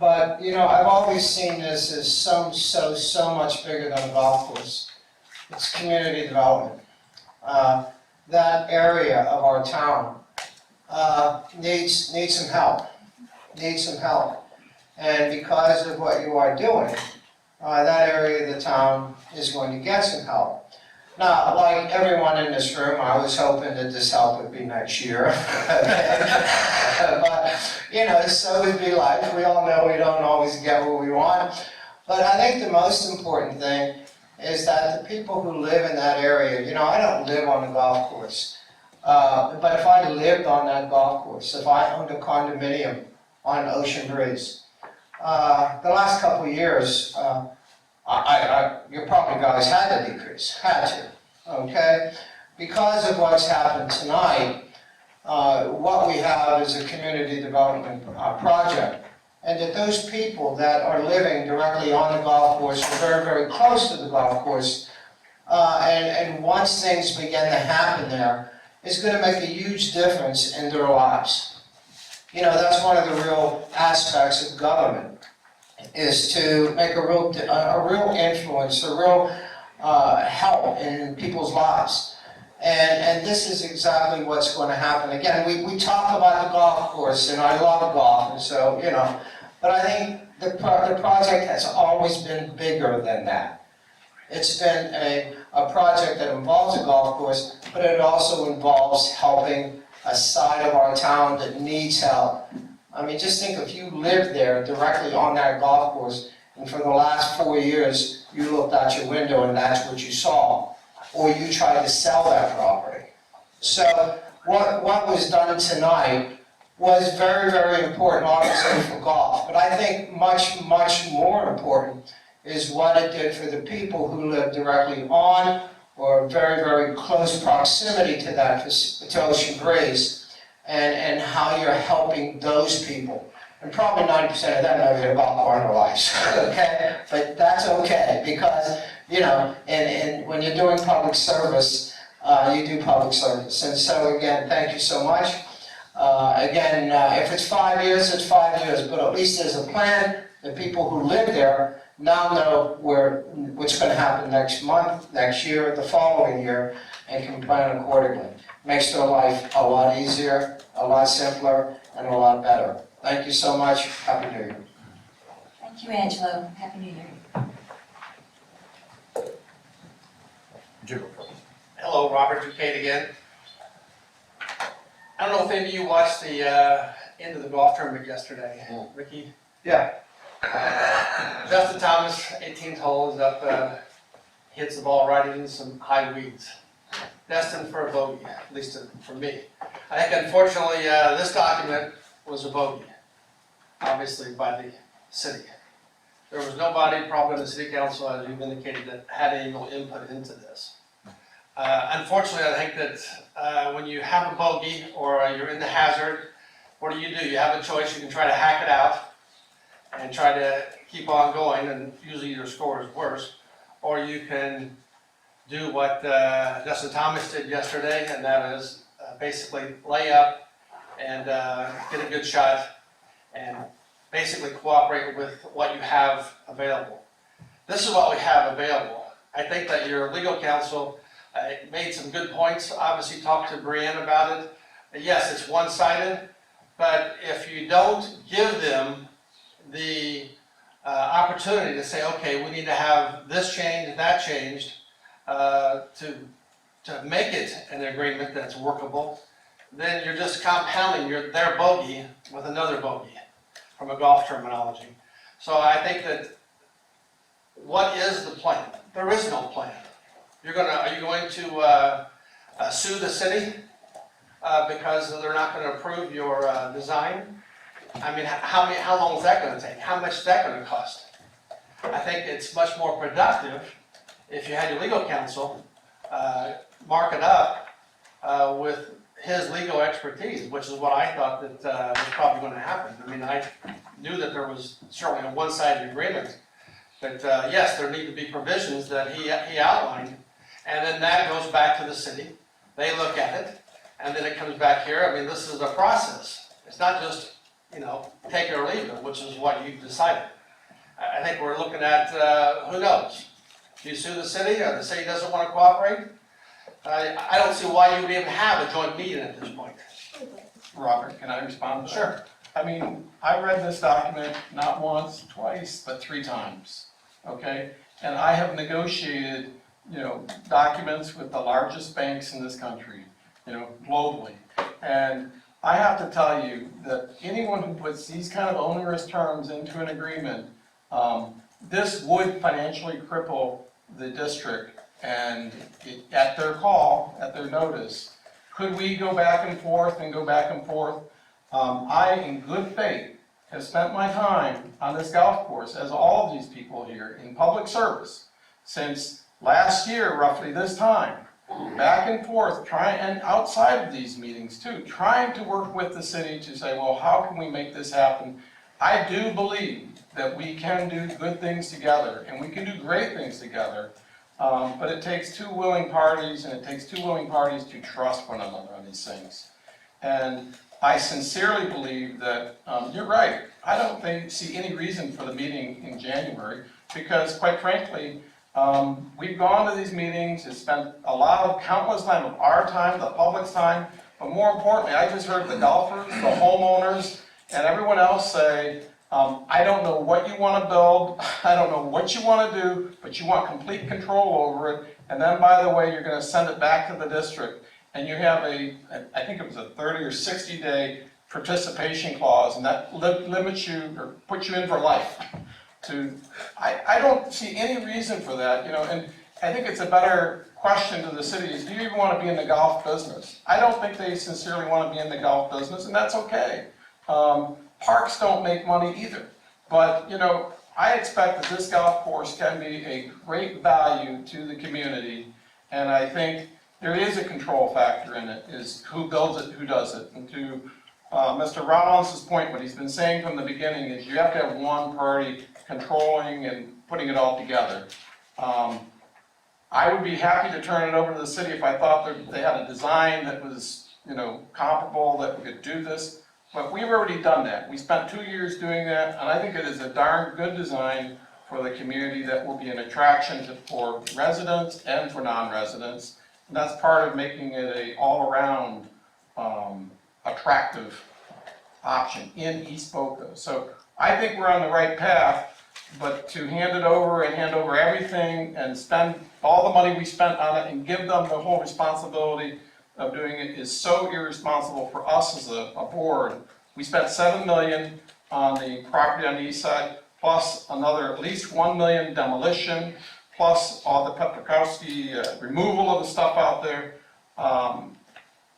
But, I've always seen this as so much bigger than a golf course. It's community development. That area of our town needs some help. And because of what you are doing, that area of the town is going to get some help. Now, like everyone in this room, I was hoping that this help would be next year. But, so would be life. We all know we don't always get what we want. But I think the most important thing is that the people who live in that area, I don't live on a golf course, but if I lived on that golf course, if I owned a condominium on Ocean Breeze, the last couple of years, your property values had to decrease, okay? Because of what's happened tonight, what we have is a community development project. And that those people that are living directly on the golf course or very, very close to the golf course, and once things begin to happen there, is going to make a huge difference in their lives. That's one of the real aspects of government, is to make a real influence, a real help in people's lives. And this is exactly what's going to happen. Again, we talk about the golf course, and I love golf, and so, but I think the project has always been bigger than that. It's been a project that involves a golf course, but it also involves helping a side of our town that needs help. I mean, just think if you lived there directly on that golf course, and for the last 4 years, you looked out your window and that's what you saw, or you tried to sell that property. So what was done tonight was very, very important, obviously, for golf. But I think much more important is what it did for the people who live directly on or very, very close proximity to that, to Ocean Breeze, and how you're helping those people. And probably 90% of them never hit a golf ball in their lives, okay? But that's okay, because, and when you're doing public service, you do public service. And so, again, thank you so much. Again, if it's 5 years, it's 5 years, but at least there's a plan. The people who live there now know what's going to happen next month, next year, the following year, and can plan accordingly. Makes their life a lot easier, a lot simpler, and a lot better. Thank you so much. Happy New Year. Thank you, Angelo. Happy New Year. Hello, Robert Duquesne again. I don't know if any of you watched the end of the golf tournament yesterday, Ricky. Yeah. Justin Thomas, 18th hole, is up, hits the ball right into some high weeds. Destined for a bogey, at least for me. I think unfortunately this document was a bogey, obviously by the city. There was nobody, probably in the city council, as you've indicated, that had any real input into this. Unfortunately, I think that when you have a bogey or you're in the hazard, what do? You have a choice. You can try to hack it out and try to keep on going, and usually your score is worse. Or you can do what Justin Thomas did yesterday, and that is basically lay up and get a good shot and basically cooperate with what you have available. This is what we have available. I think that your legal counsel made some good points. Obviously talked to Brianne about it. Yes, it's one-sided, but if you don't give them the opportunity to say, okay, we need to have this changed, that changed, to make it an agreement that's workable, then you're just compounding their bogey with another bogey, from a golf terminology. So I think that, what is the plan? There is no plan. Are you going to sue the city because they're not going to approve your design? I mean, how long is that going to take? How much is that going to cost? I think it's much more productive if you had your legal counsel mark it up with his legal expertise, which is what I thought that was probably going to happen. I mean, I knew that there was certainly a one-sided agreement, that yes, there need to be provisions that he outlined, and then that goes back to the city. They look at it, and then it comes back here. I mean, this is a process. It's not just, take it or leave it, which is what you've decided. I think we're looking at, who knows? Do you sue the city, or the city doesn't want to cooperate? I don't see why you would even have a joint meeting at this point. Robert, can I respond to that? Sure. I mean, I read this document not once, twice, but 3 times, okay? And I have negotiated, documents with the largest banks in this country, globally. And I have to tell you that anyone who puts these kind of onerous terms into an agreement, this would financially cripple the district, and at their call, at their notice. Could we go back and forth and go back and forth? I, in good faith, have spent my time on this golf course, as all of these people here, in public service, since last year, roughly this time, back and forth, and outside of these meetings too, trying to work with the city to say, well, how can we make this happen? I do believe that we can do good things together, and we can do great things together. But it takes 2 willing parties, and it takes 2 willing parties to trust one another on these things. And I sincerely believe that, you're right, I don't see any reason for the meeting in January, because quite frankly, we've gone to these meetings, it's spent countless time of our time, the public's time, but more importantly, I just heard the golfers, the homeowners, and everyone else say, I don't know what you want to build, I don't know what you want to do, but you want complete control over it, and then, by the way, you're going to send it back to the district, and you have I think it was a 30 or 60-day participation clause, and that limits you, or puts you in for life. I don't see any reason for that, and I think it's a better question to the city is, do you even want to be in the golf business? I don't think they sincerely want to be in the golf business, and that's okay. Parks don't make money either, but I expect that this golf course can be a great value to the community, and I think there is a control factor in it, is who builds it, who does it. And to Mr. Rollins' point, what he's been saying from the beginning is you have to have one party controlling and putting it all together. I would be happy to turn it over to the city if I thought that they had a design that was comparable, that we could do this. But we've already done that. We spent 2 years doing that, and I think it is a darn good design for the community that will be an attraction for residents and for non-residents. And that's part of making it a all-around attractive option in East Boca. So I think we're on the right path, but to hand it over and hand over everything and spend all the money we spent on it and give them the whole responsibility of doing it is so irresponsible for us as a board. We spent $7 million on the property on the east side, plus another at least $1 million demolition, plus all the Petrikowski removal of the stuff out there,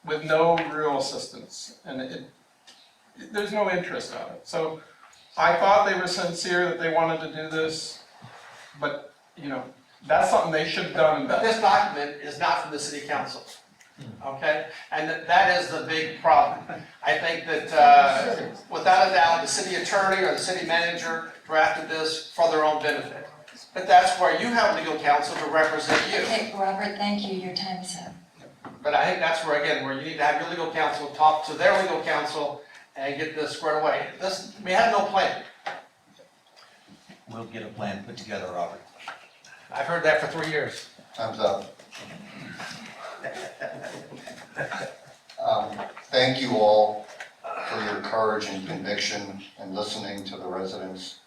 with no real assistance, and there's no interest on it. So I thought they were sincere that they wanted to do this, but that's something they should have done. But this document is not from the city council. Okay, and that is the big problem. I think that without a doubt, the city attorney or the city manager drafted this for their own benefit. But that's where you have legal counsel to represent you. Okay, Robert, thank you, your time is up. But I think that's where you need to have your legal counsel talk to their legal counsel and get this squared away. We have no plan. We'll get a plan put together, Robert. I've heard that for 3 years. Time's up. Thank you all for your courage and conviction and listening to the residents.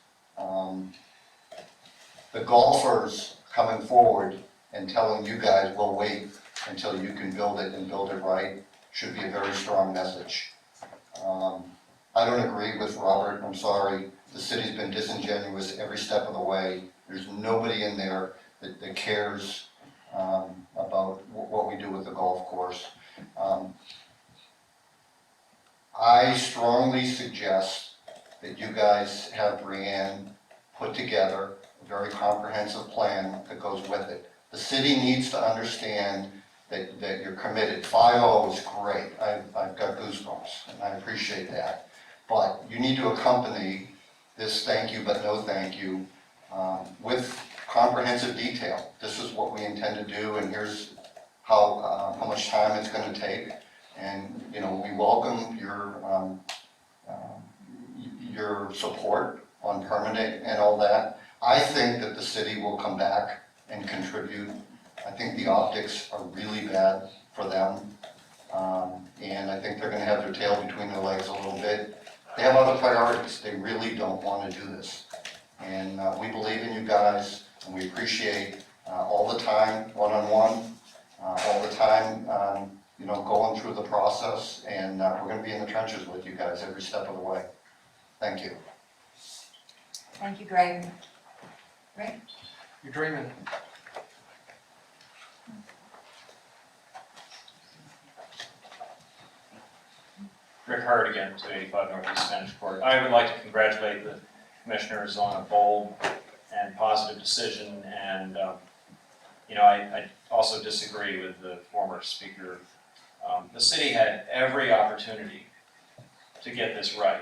The golfers coming forward and telling you guys, we'll wait until you can build it and build it right, should be a very strong message. I don't agree with Robert, I'm sorry. The city's been disingenuous every step of the way. There's nobody in there that cares about what we do with the golf course. I strongly suggest that you guys have Brianne put together a very comprehensive plan that goes with it. The city needs to understand that you're committed. 5-0 is great. I've got goosebumps, and I appreciate that. But you need to accompany this thank you but no thank you with comprehensive detail. This is what we intend to do, and here's how much time it's going to take. And we welcome your support on permitting and all that. I think that the city will come back and contribute. I think the optics are really bad for them, and I think they're going to have their tail between their legs a little bit. They have other priorities. They really don't want to do this. And we believe in you guys, and we appreciate all the time, one-on-one, all the time, going through the process, and we're going to be in the trenches with you guys every step of the way. Thank you. Thank you, Greg. Rick? You're dreaming. Rick Hurd again, 285 Northeast Spanish Court. I would like to congratulate the commissioners on a bold and positive decision, and I also disagree with the former speaker. The city had every opportunity to get this right,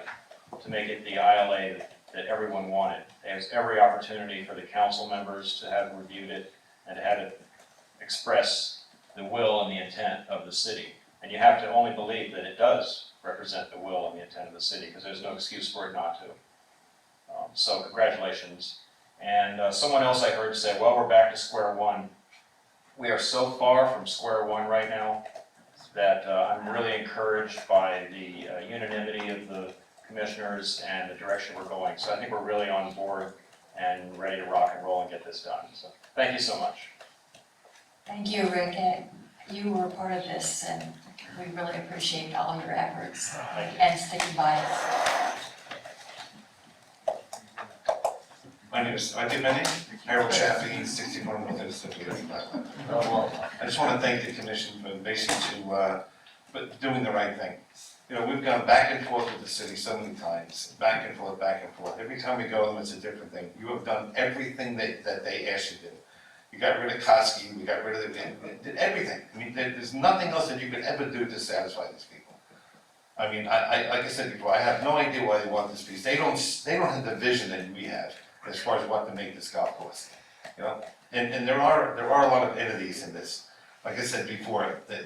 to make it the ILA that everyone wanted. There was every opportunity for the council members to have reviewed it and to have it express the will and the intent of the city. And you have to only believe that it does represent the will and the intent of the city, because there's no excuse for it not to. So congratulations. And someone else I heard say, well, we're back to square one. We are so far from square one right now that I'm really encouraged by the unanimity of the commissioners and the direction we're going. So I think we're really on board and ready to rock and roll and get this done. So thank you so much. Thank you, Rick. You were part of this, and we really appreciate all your efforts and sticking by us. My name is, Harold Chaffee, 64 North Institute. I just want to thank the commission for basically doing the right thing. We've gone back and forth with the city so many times, back and forth, back and forth. Every time we go to them, it's a different thing. You have done everything that they asked you to do. You got rid of Koski, we got rid of did everything. I mean, there's nothing else that you could ever do to satisfy these people. I mean, like I said before, I have no idea why they want this piece. They don't have the vision that we have as far as what to make this golf course. And there are a lot of entities in this. Like I said before, that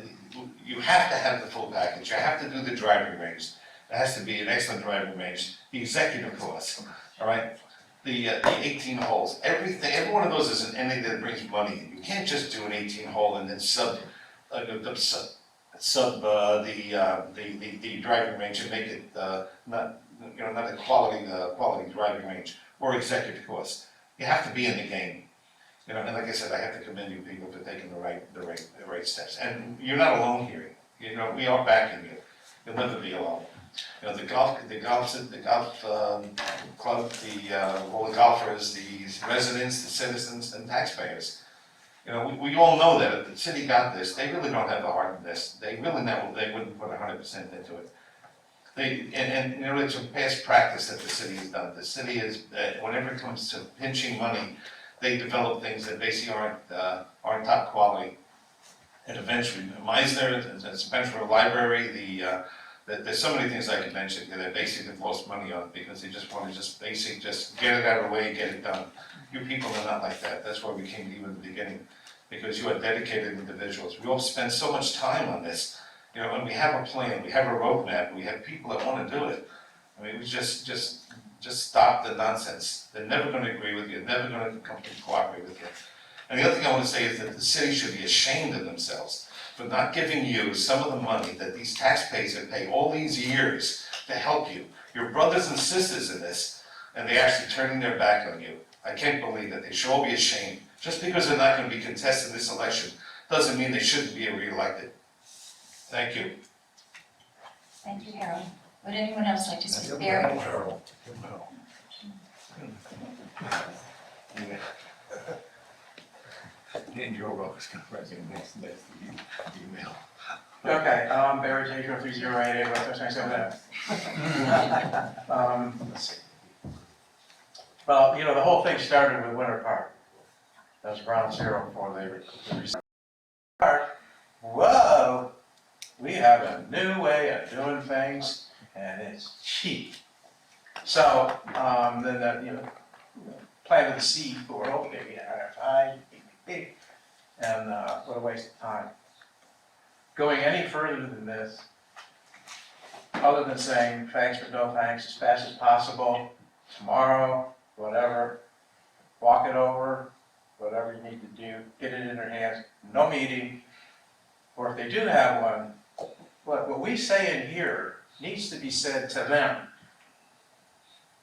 you have to have the full package. You have to do the driving range. It has to be an excellent driving range. The executive course, all right? The 18 holes. Every one of those is an entity that brings money in. You can't just do an 18 hole and then sub the driving range and make it not a quality driving range or executive course. You have to be in the game. And like I said, I have to commend you people for taking the right steps. And you're not alone here. We are backing you. You'll never be alone. The golf club, all the golfers, the residents, the citizens, and taxpayers. We all know that if the city got this, they really don't have the heart in this. They wouldn't put 100% into it. It's a past practice that the city has done. The city is, whenever it comes to pinching money, they develop things that basically aren't top quality. And eventually, Meisner, the Spencer Library, there's so many things I could mention that basically have lost money on because they just want to just get it out of the way, get it done. You people are not like that. That's why we came to you in the beginning, because you are dedicated individuals. We all spend so much time on this, and we have a plan, we have a roadmap, we have people that want to do it. I mean, we just stop the nonsense. They're never going to agree with you, never going to come to cooperate with you. And the other thing I want to say is that the city should be ashamed of themselves for not giving you some of the money that these taxpayers have paid all these years to help you. Your brothers and sisters in this, and they're actually turning their back on you. I can't believe it. They should all be ashamed. Just because they're not going to be contesting this election doesn't mean they shouldn't be reelected. Thank you. Thank you, Harold. Would anyone else like to speak? Barry? And your role is going to resume next email. Okay, Barry, J. 3088, West 27. Let's see. Well, you know, the whole thing started with Winter Park. That was ground zero before they Park. Whoa, we have a new way of doing things, and it's cheap. So, then that, planted the seed for, okay, we had big, and what a waste of time. Going any further than this, other than saying thanks but no thanks, as fast as possible, tomorrow, whatever, walk it over, whatever you need to do, get it in their hands, no meeting, or if they do have one, what we say in here needs to be said to them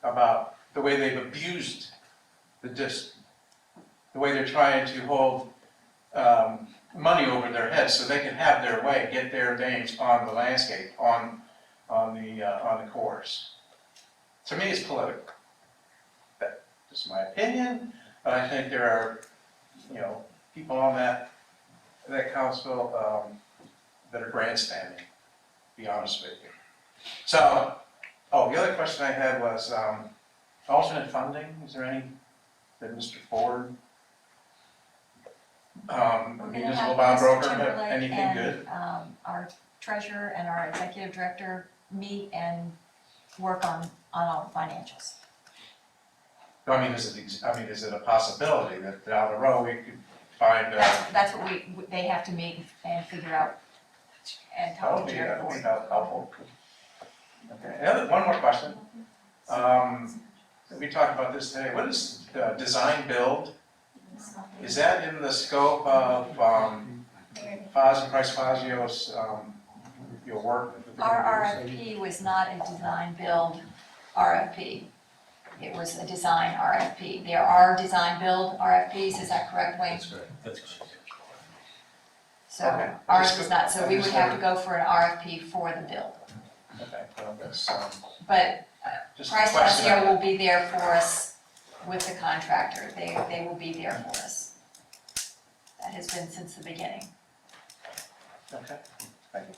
about the way they've abused the district, the way they're trying to hold money over their heads so they can have their way, get their names on the landscape, on the course. To me, it's political. That's just my opinion, but I think there are, people on that council that are grandstanding, to be honest with you. So, the other question I had was alternate funding. Is there any that Mr. Ford, municipal bond broker, have anything good? Our treasurer and our executive director meet and work on all the financials. Is it a possibility that down the road we could find? That's what they have to meet and figure out and talk to Jerry That would be Ford. helpful. Okay, one more question. We talked about this today. What is design build? Is that in the scope of Price Fazio's your work? Our RFP was not a design build RFP. It was a design RFP. There are design build RFPs, is that correct, Wayne? That's correct. That's correct. So Okay. ours was not, so we would have to go for an RFP for the build. Okay, well, that's But just a Price question. Fazio will be there for us with the contractor. They will be there for us. That has been since the beginning. Okay, thank you.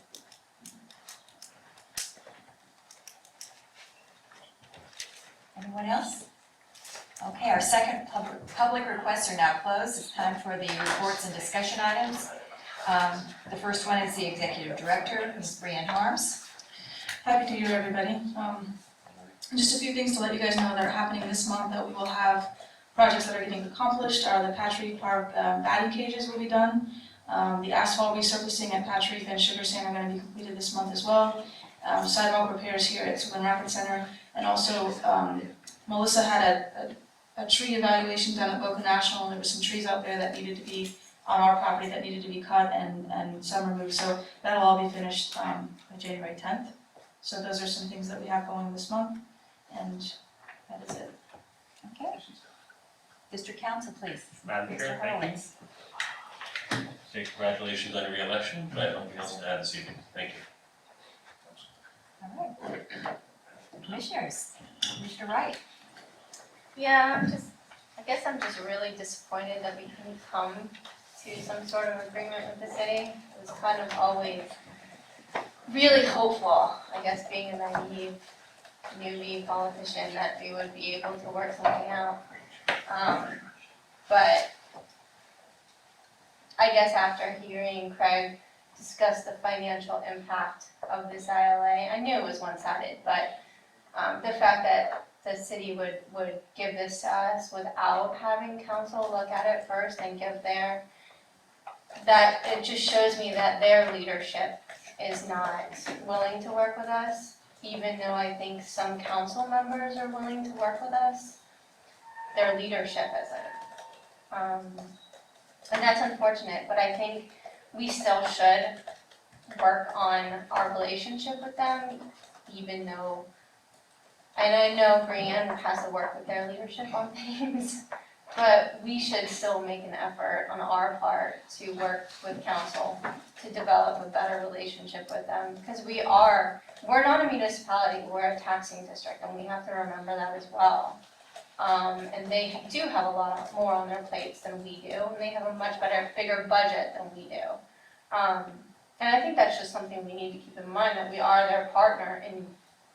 Anyone else? Okay, our second public requests are now closed. It's time for the reports and discussion items. The first one is the executive director, Ms. Brianne Harms. Happy New Year, everybody. Just a few things to let you guys know that are happening this month that we will have projects that are getting accomplished. The Patch Park batting cages will be done. The asphalt resurfacing at Patch Reef and Sugar Sand are going to be completed this month as well. Sidewalk repairs here at Sugarland Rapid Center. And also, Melissa had a tree evaluation done at Boca National, and there were some trees out there that needed to be on our property that needed to be cut and some removed. So that'll all be finished by January 10th. So those are some things that we have going this month, and that is it. Okay. District Council, please. Madam Mr. Chair, thank you. Horowitz. Say congratulations on your re-election, but I don't think else to add this evening. Thank you. All right. Commissioners, Commissioner Wright. Yeah, I guess I'm just really disappointed that we couldn't come to some sort of agreement with the city. It was kind of always really hopeful, I guess being a naive newbie politician, that we would be able to work something out. But I guess after hearing Craig discuss the financial impact of this ILA, I knew it was one-sided, but the fact that the city would give this to us without having council look at it first and give it just shows me that their leadership is not willing to work with us, even though I think some council members are willing to work with us. Their leadership isn't. And that's unfortunate, but I think we still should work on our relationship with them even though, and I know Brianne has to work with their leadership on things, but we should still make an effort on our part to work with council to develop a better relationship with them, because we're not a municipality, we're a taxing district, and we have to remember that as well. And they do have a lot more on their plates than we do, and they have a much bigger budget than we do. And I think that's just something we need to keep in mind, that we are their partner in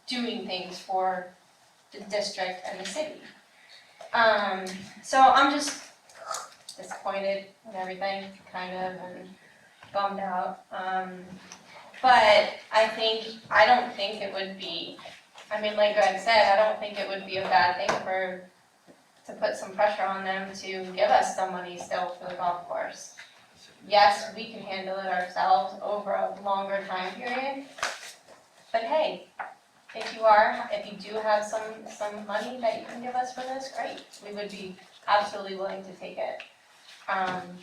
doing things for the district and the city. So I'm just disappointed in everything, kind of, and bummed out. But I don't think it would be, I mean, like Greg said, I don't think it would be a bad thing to put some pressure on them to give us some money still for the golf course. Yes, we can handle it ourselves over a longer time period, but hey, if you do have some money that you can give us for this, great. We would be absolutely willing to take it. And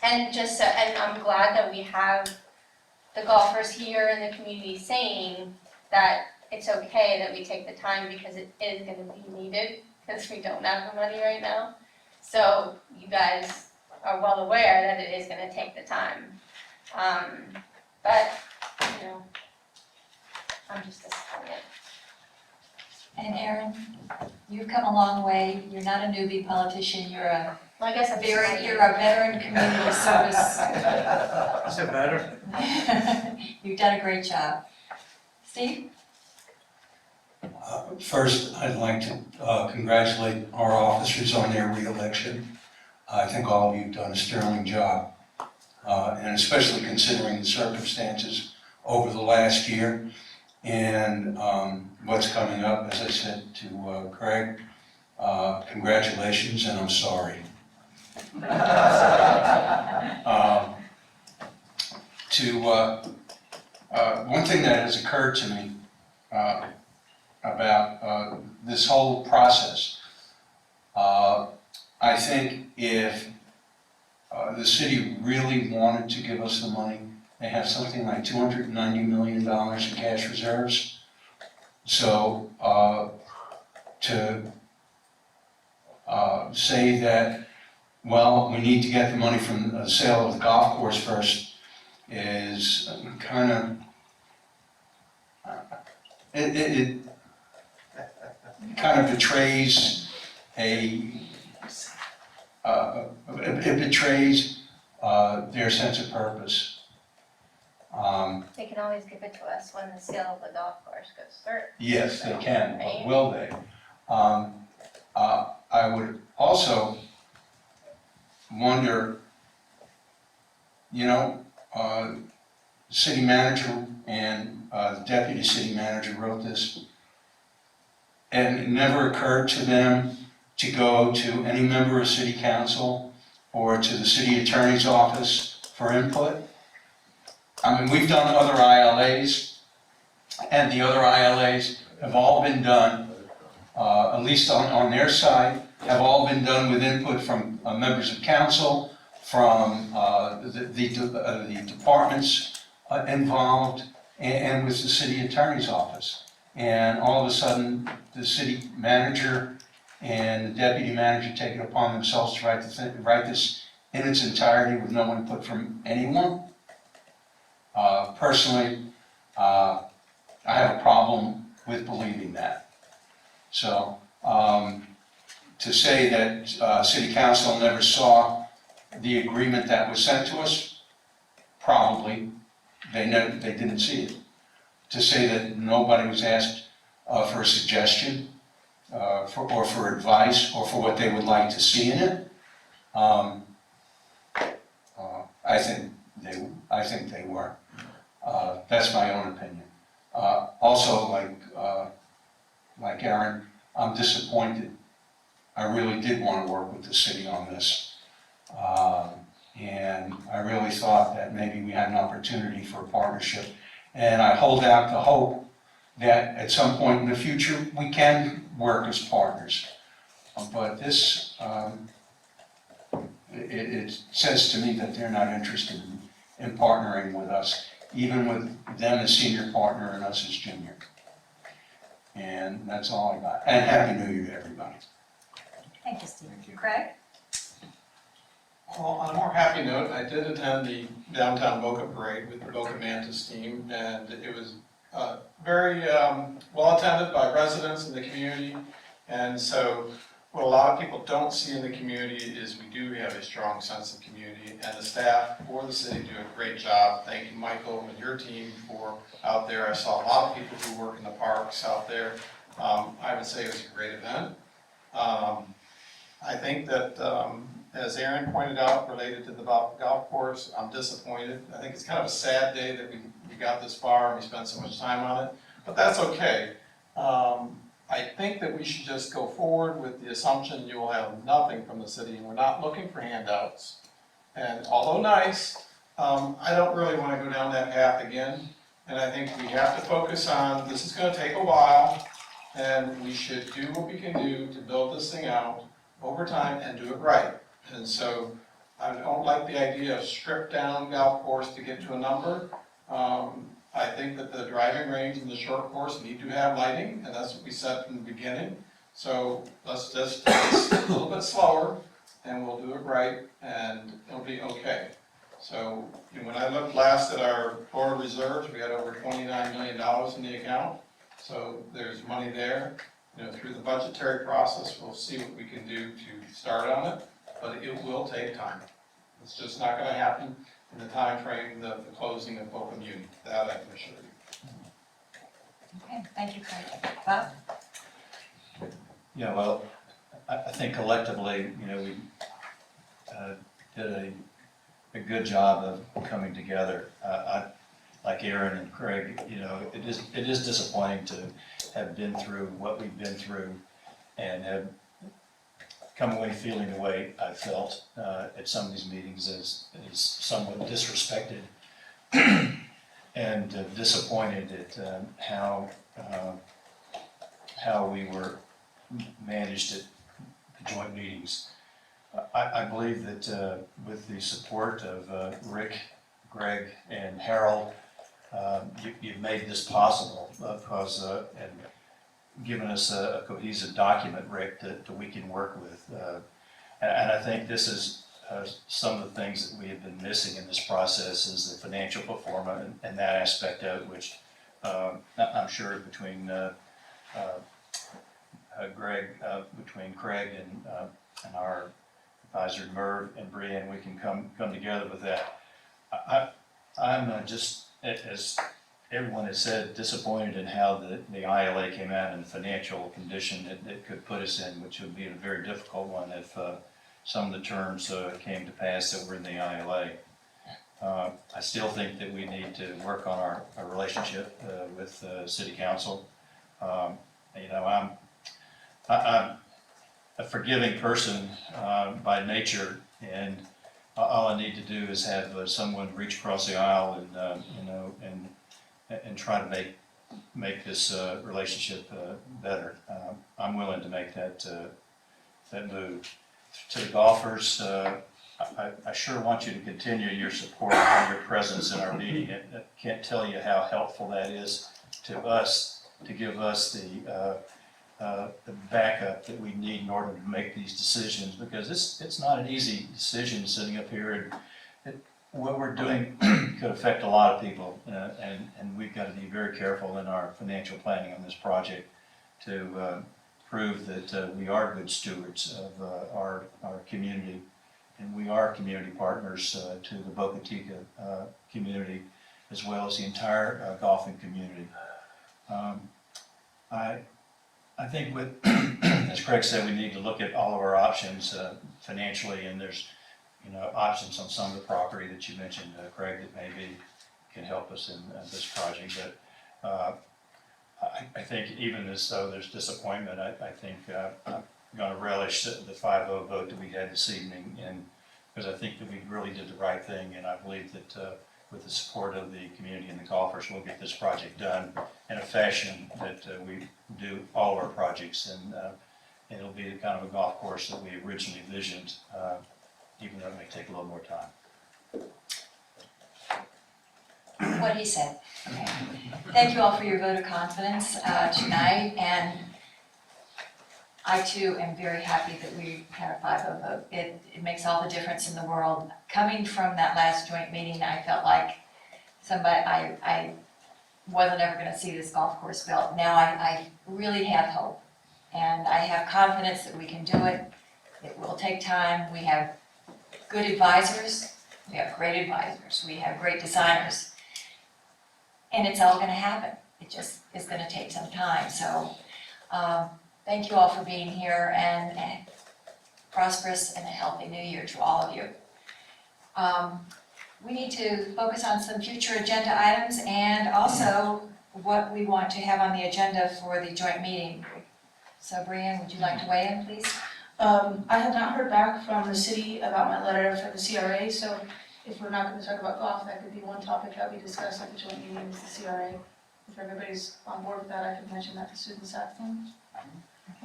I'm glad that we have the golfers here in the community saying that it's okay that we take the time, because it is gonna be needed, because we don't have the money right now. So you guys are well aware that it is gonna take the time. But, I'm just disappointed. And Erin, you've come a long way. You're not a newbie politician. You're a Well, I guess you're a veteran community service. Is it better? You've done a great job. Steve? First, I'd like to congratulate our officers on their reelection. I think all of you have done a sterling job, and especially considering the circumstances over the last year and what's coming up. As I said to Craig, congratulations, and I'm sorry. One thing that has occurred to me about this whole process, I think if the city really wanted to give us the money, they have something like $290 million in cash reserves. So to say that, well, we need to get the money from the sale of the golf course first is kind of, it kind of betrays their sense of purpose. They can always give it to us when the sale of the golf course goes through. Yes, they can, but Right. will they? I would also wonder, city manager and the deputy city manager wrote this, and it never occurred to them to go to any member of city council or to the city attorney's office for input. I mean, we've done other ILAs, and the other ILAs have all been done, at least on their side, have all been done with input from members of council, from the departments involved, and with the city attorney's office. And all of a sudden, the city manager and the deputy manager take it upon themselves to write this in its entirety with no input from anyone. Personally, I have a problem with believing that. So, to say that city council never saw the agreement that was sent to us, probably, they didn't see it. To say that nobody was asked for a suggestion, or for advice, or for what they would like to see in it, I think they were. That's my own opinion. Also, like Aaron, I'm disappointed. I really did want to work with the city on this. And I really thought that maybe we had an opportunity for a partnership. And I hold out the hope that at some point in the future, we can work as partners. But this, it says to me that they're not interested in partnering with us, even with them as senior partner and us as junior. And that's all I got. And Happy New Year to everybody. Thank you, Steve. Craig? Well, on a more happy note, I did attend the downtown Boca parade with the Boca Mantis team, and it was very well attended by residents in the community. And so what a lot of people don't see in the community is we do have a strong sense of community, and the staff for the city do a great job. Thank you, Michael, and your team for out there. I saw a lot of people who work in the parks out there. I would say it was a great event. I think that, as Aaron pointed out, related to the golf course, I'm disappointed. I think it's kind of a sad day that we got this far and we spent so much time on it, but that's okay. I think that we should just go forward with the assumption you will have nothing from the city, and we're not looking for handouts. And although nice, I don't really want to go down that path again. And I think we have to focus on, this is going to take a while, and we should do what we can do to build this thing out over time and do it right. And so I don't like the idea of stripped down golf course to get to a number. I think that the driving range and the short course need to have lighting, and that's what we said from the beginning. So let's just take it a little bit slower, and we'll do it right, and it'll be okay. So when I looked last at our Board of Reserves, we had over $29 million in the account. So there's money there. Through the budgetary process, we'll see what we can do to start on it, but it will take time. It's just not going to happen in the time frame, the closing of Boca Muni. That I can assure you. Okay, thank you, Craig. Bob? Yeah, well, I think collectively, we did a good job of coming together. Like Aaron and Craig, it is disappointing to have been through what we've been through and have come away feeling the way I felt at some of these meetings as somewhat disrespected and disappointed at how we were managed at the joint meetings. I believe that with the support of Rick, Greg, and Harold, you've made this possible because and given us a cohesive document, Rick, that we can work with. And I think this is some of the things that we have been missing in this process is the financial performance and that aspect of it, which I'm sure between Greg, between Craig and our advisor Merv and Brian, we can come together with that. I'm just, as everyone has said, disappointed in how the ILA came out in the financial condition it could put us in, which would be a very difficult one if some of the terms came to pass that were in the ILA. I still think that we need to work on our relationship with City Council. I'm a forgiving person by nature, and all I need to do is have someone reach across the aisle and try to make this relationship better. I'm willing to make that move. To the golfers, I sure want you to continue your support and your presence in our meeting. I can't tell you how helpful that is to us, to give us the backup that we need in order to make these decisions, because it's not an easy decision sitting up here, and what we're doing could affect a lot of people, and we've got to be very careful in our financial planning on this project to prove that we are good stewards of our community, and we are community partners to the Boca Chica community as well as the entire golfing community. I think with, as Craig said, we need to look at all of our options financially, and there's options on some of the property that you mentioned, Craig, that maybe can help us in this project. But I think even as though there's disappointment, I think I'm going to relish the 5-0 vote that we had this evening, and because I think that we really did the right thing, and I believe that with the support of the community and the golfers, we'll get this project done in a fashion that we do all of our projects, and it'll be the kind of a golf course that we originally envisioned, even though it may take a little more time. What he said. Okay. Thank you all for your vote of confidence tonight, and I too am very happy that we had a 5-0 vote. It makes all the difference in the world. Coming from that last joint meeting, I felt like I wasn't ever gonna see this golf course built. Now I really have hope, and I have confidence that we can do it. It will take time. We have good advisors, we have great advisors, we have great designers, and it's all gonna happen. It just is gonna take some time, so thank you all for being here, and prosperous and a healthy new year to all of you. We need to focus on some future agenda items and also what we want to have on the agenda for the joint meeting. So Brianne, would you like to weigh in, please? I have not heard back from the city about my letter for the CRA, so if we're not gonna talk about golf, that could be one topic that we discuss at the joint meeting is the CRA. If everybody's on board with that, I could mention that to Susan Saxton.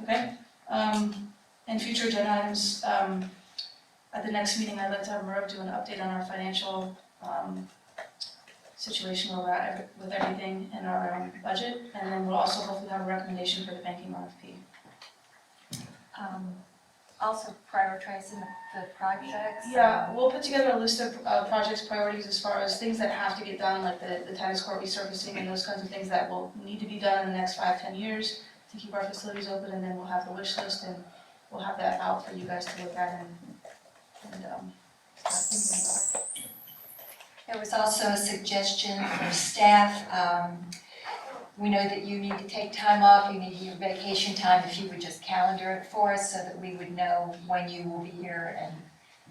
Okay, and future agenda items, at the next meeting, I'd like to have Merv do an update on our financial, situation where we're at with everything in our budget, and then we'll also hopefully have a recommendation for the banking RFP. Also prioritizing the projects. Yeah, we'll put together a list of projects priorities as far as things that have to get done, like the tennis court resurfacing and those kinds of things that will need to be done in the next 5-10 years to keep our facilities open, and then we'll have the wish list and we'll have that out for you guys to look at and start thinking about. There was also a suggestion from staff. We know that you need to take time off, you need your vacation time, if you would just calendar it for us so that we would know when you will be here and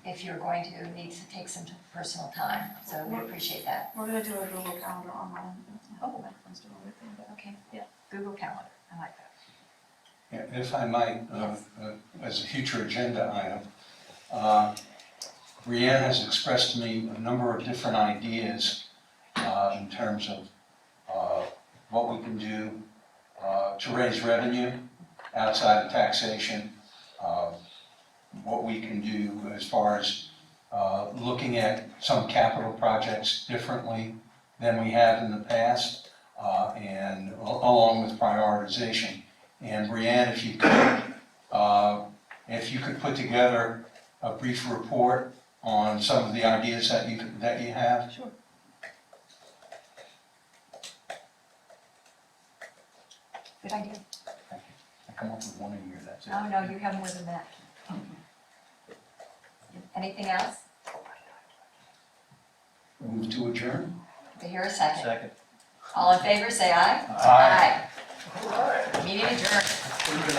if you're going to need to take some personal time. So we appreciate that. We're gonna do a Google Calendar online. Oh, Let's do everything, but okay, yeah, Google Calendar, I like that. Yeah, if I might, as a future agenda item, Brianne has expressed to me a number of different ideas in terms of what we can do to raise revenue outside of taxation, what we can do as far as looking at some capital projects differently than we have in the past, and along with prioritization. And Brianne, if you could put together a brief report on some of the ideas that you have. Sure. Good idea. I come up with one a year, that's it. Oh, no, you have more than that. Anything else? Move to adjourn? Do I hear a second? Second. All in favor, say aye. Aye. Aye. Meeting adjourned.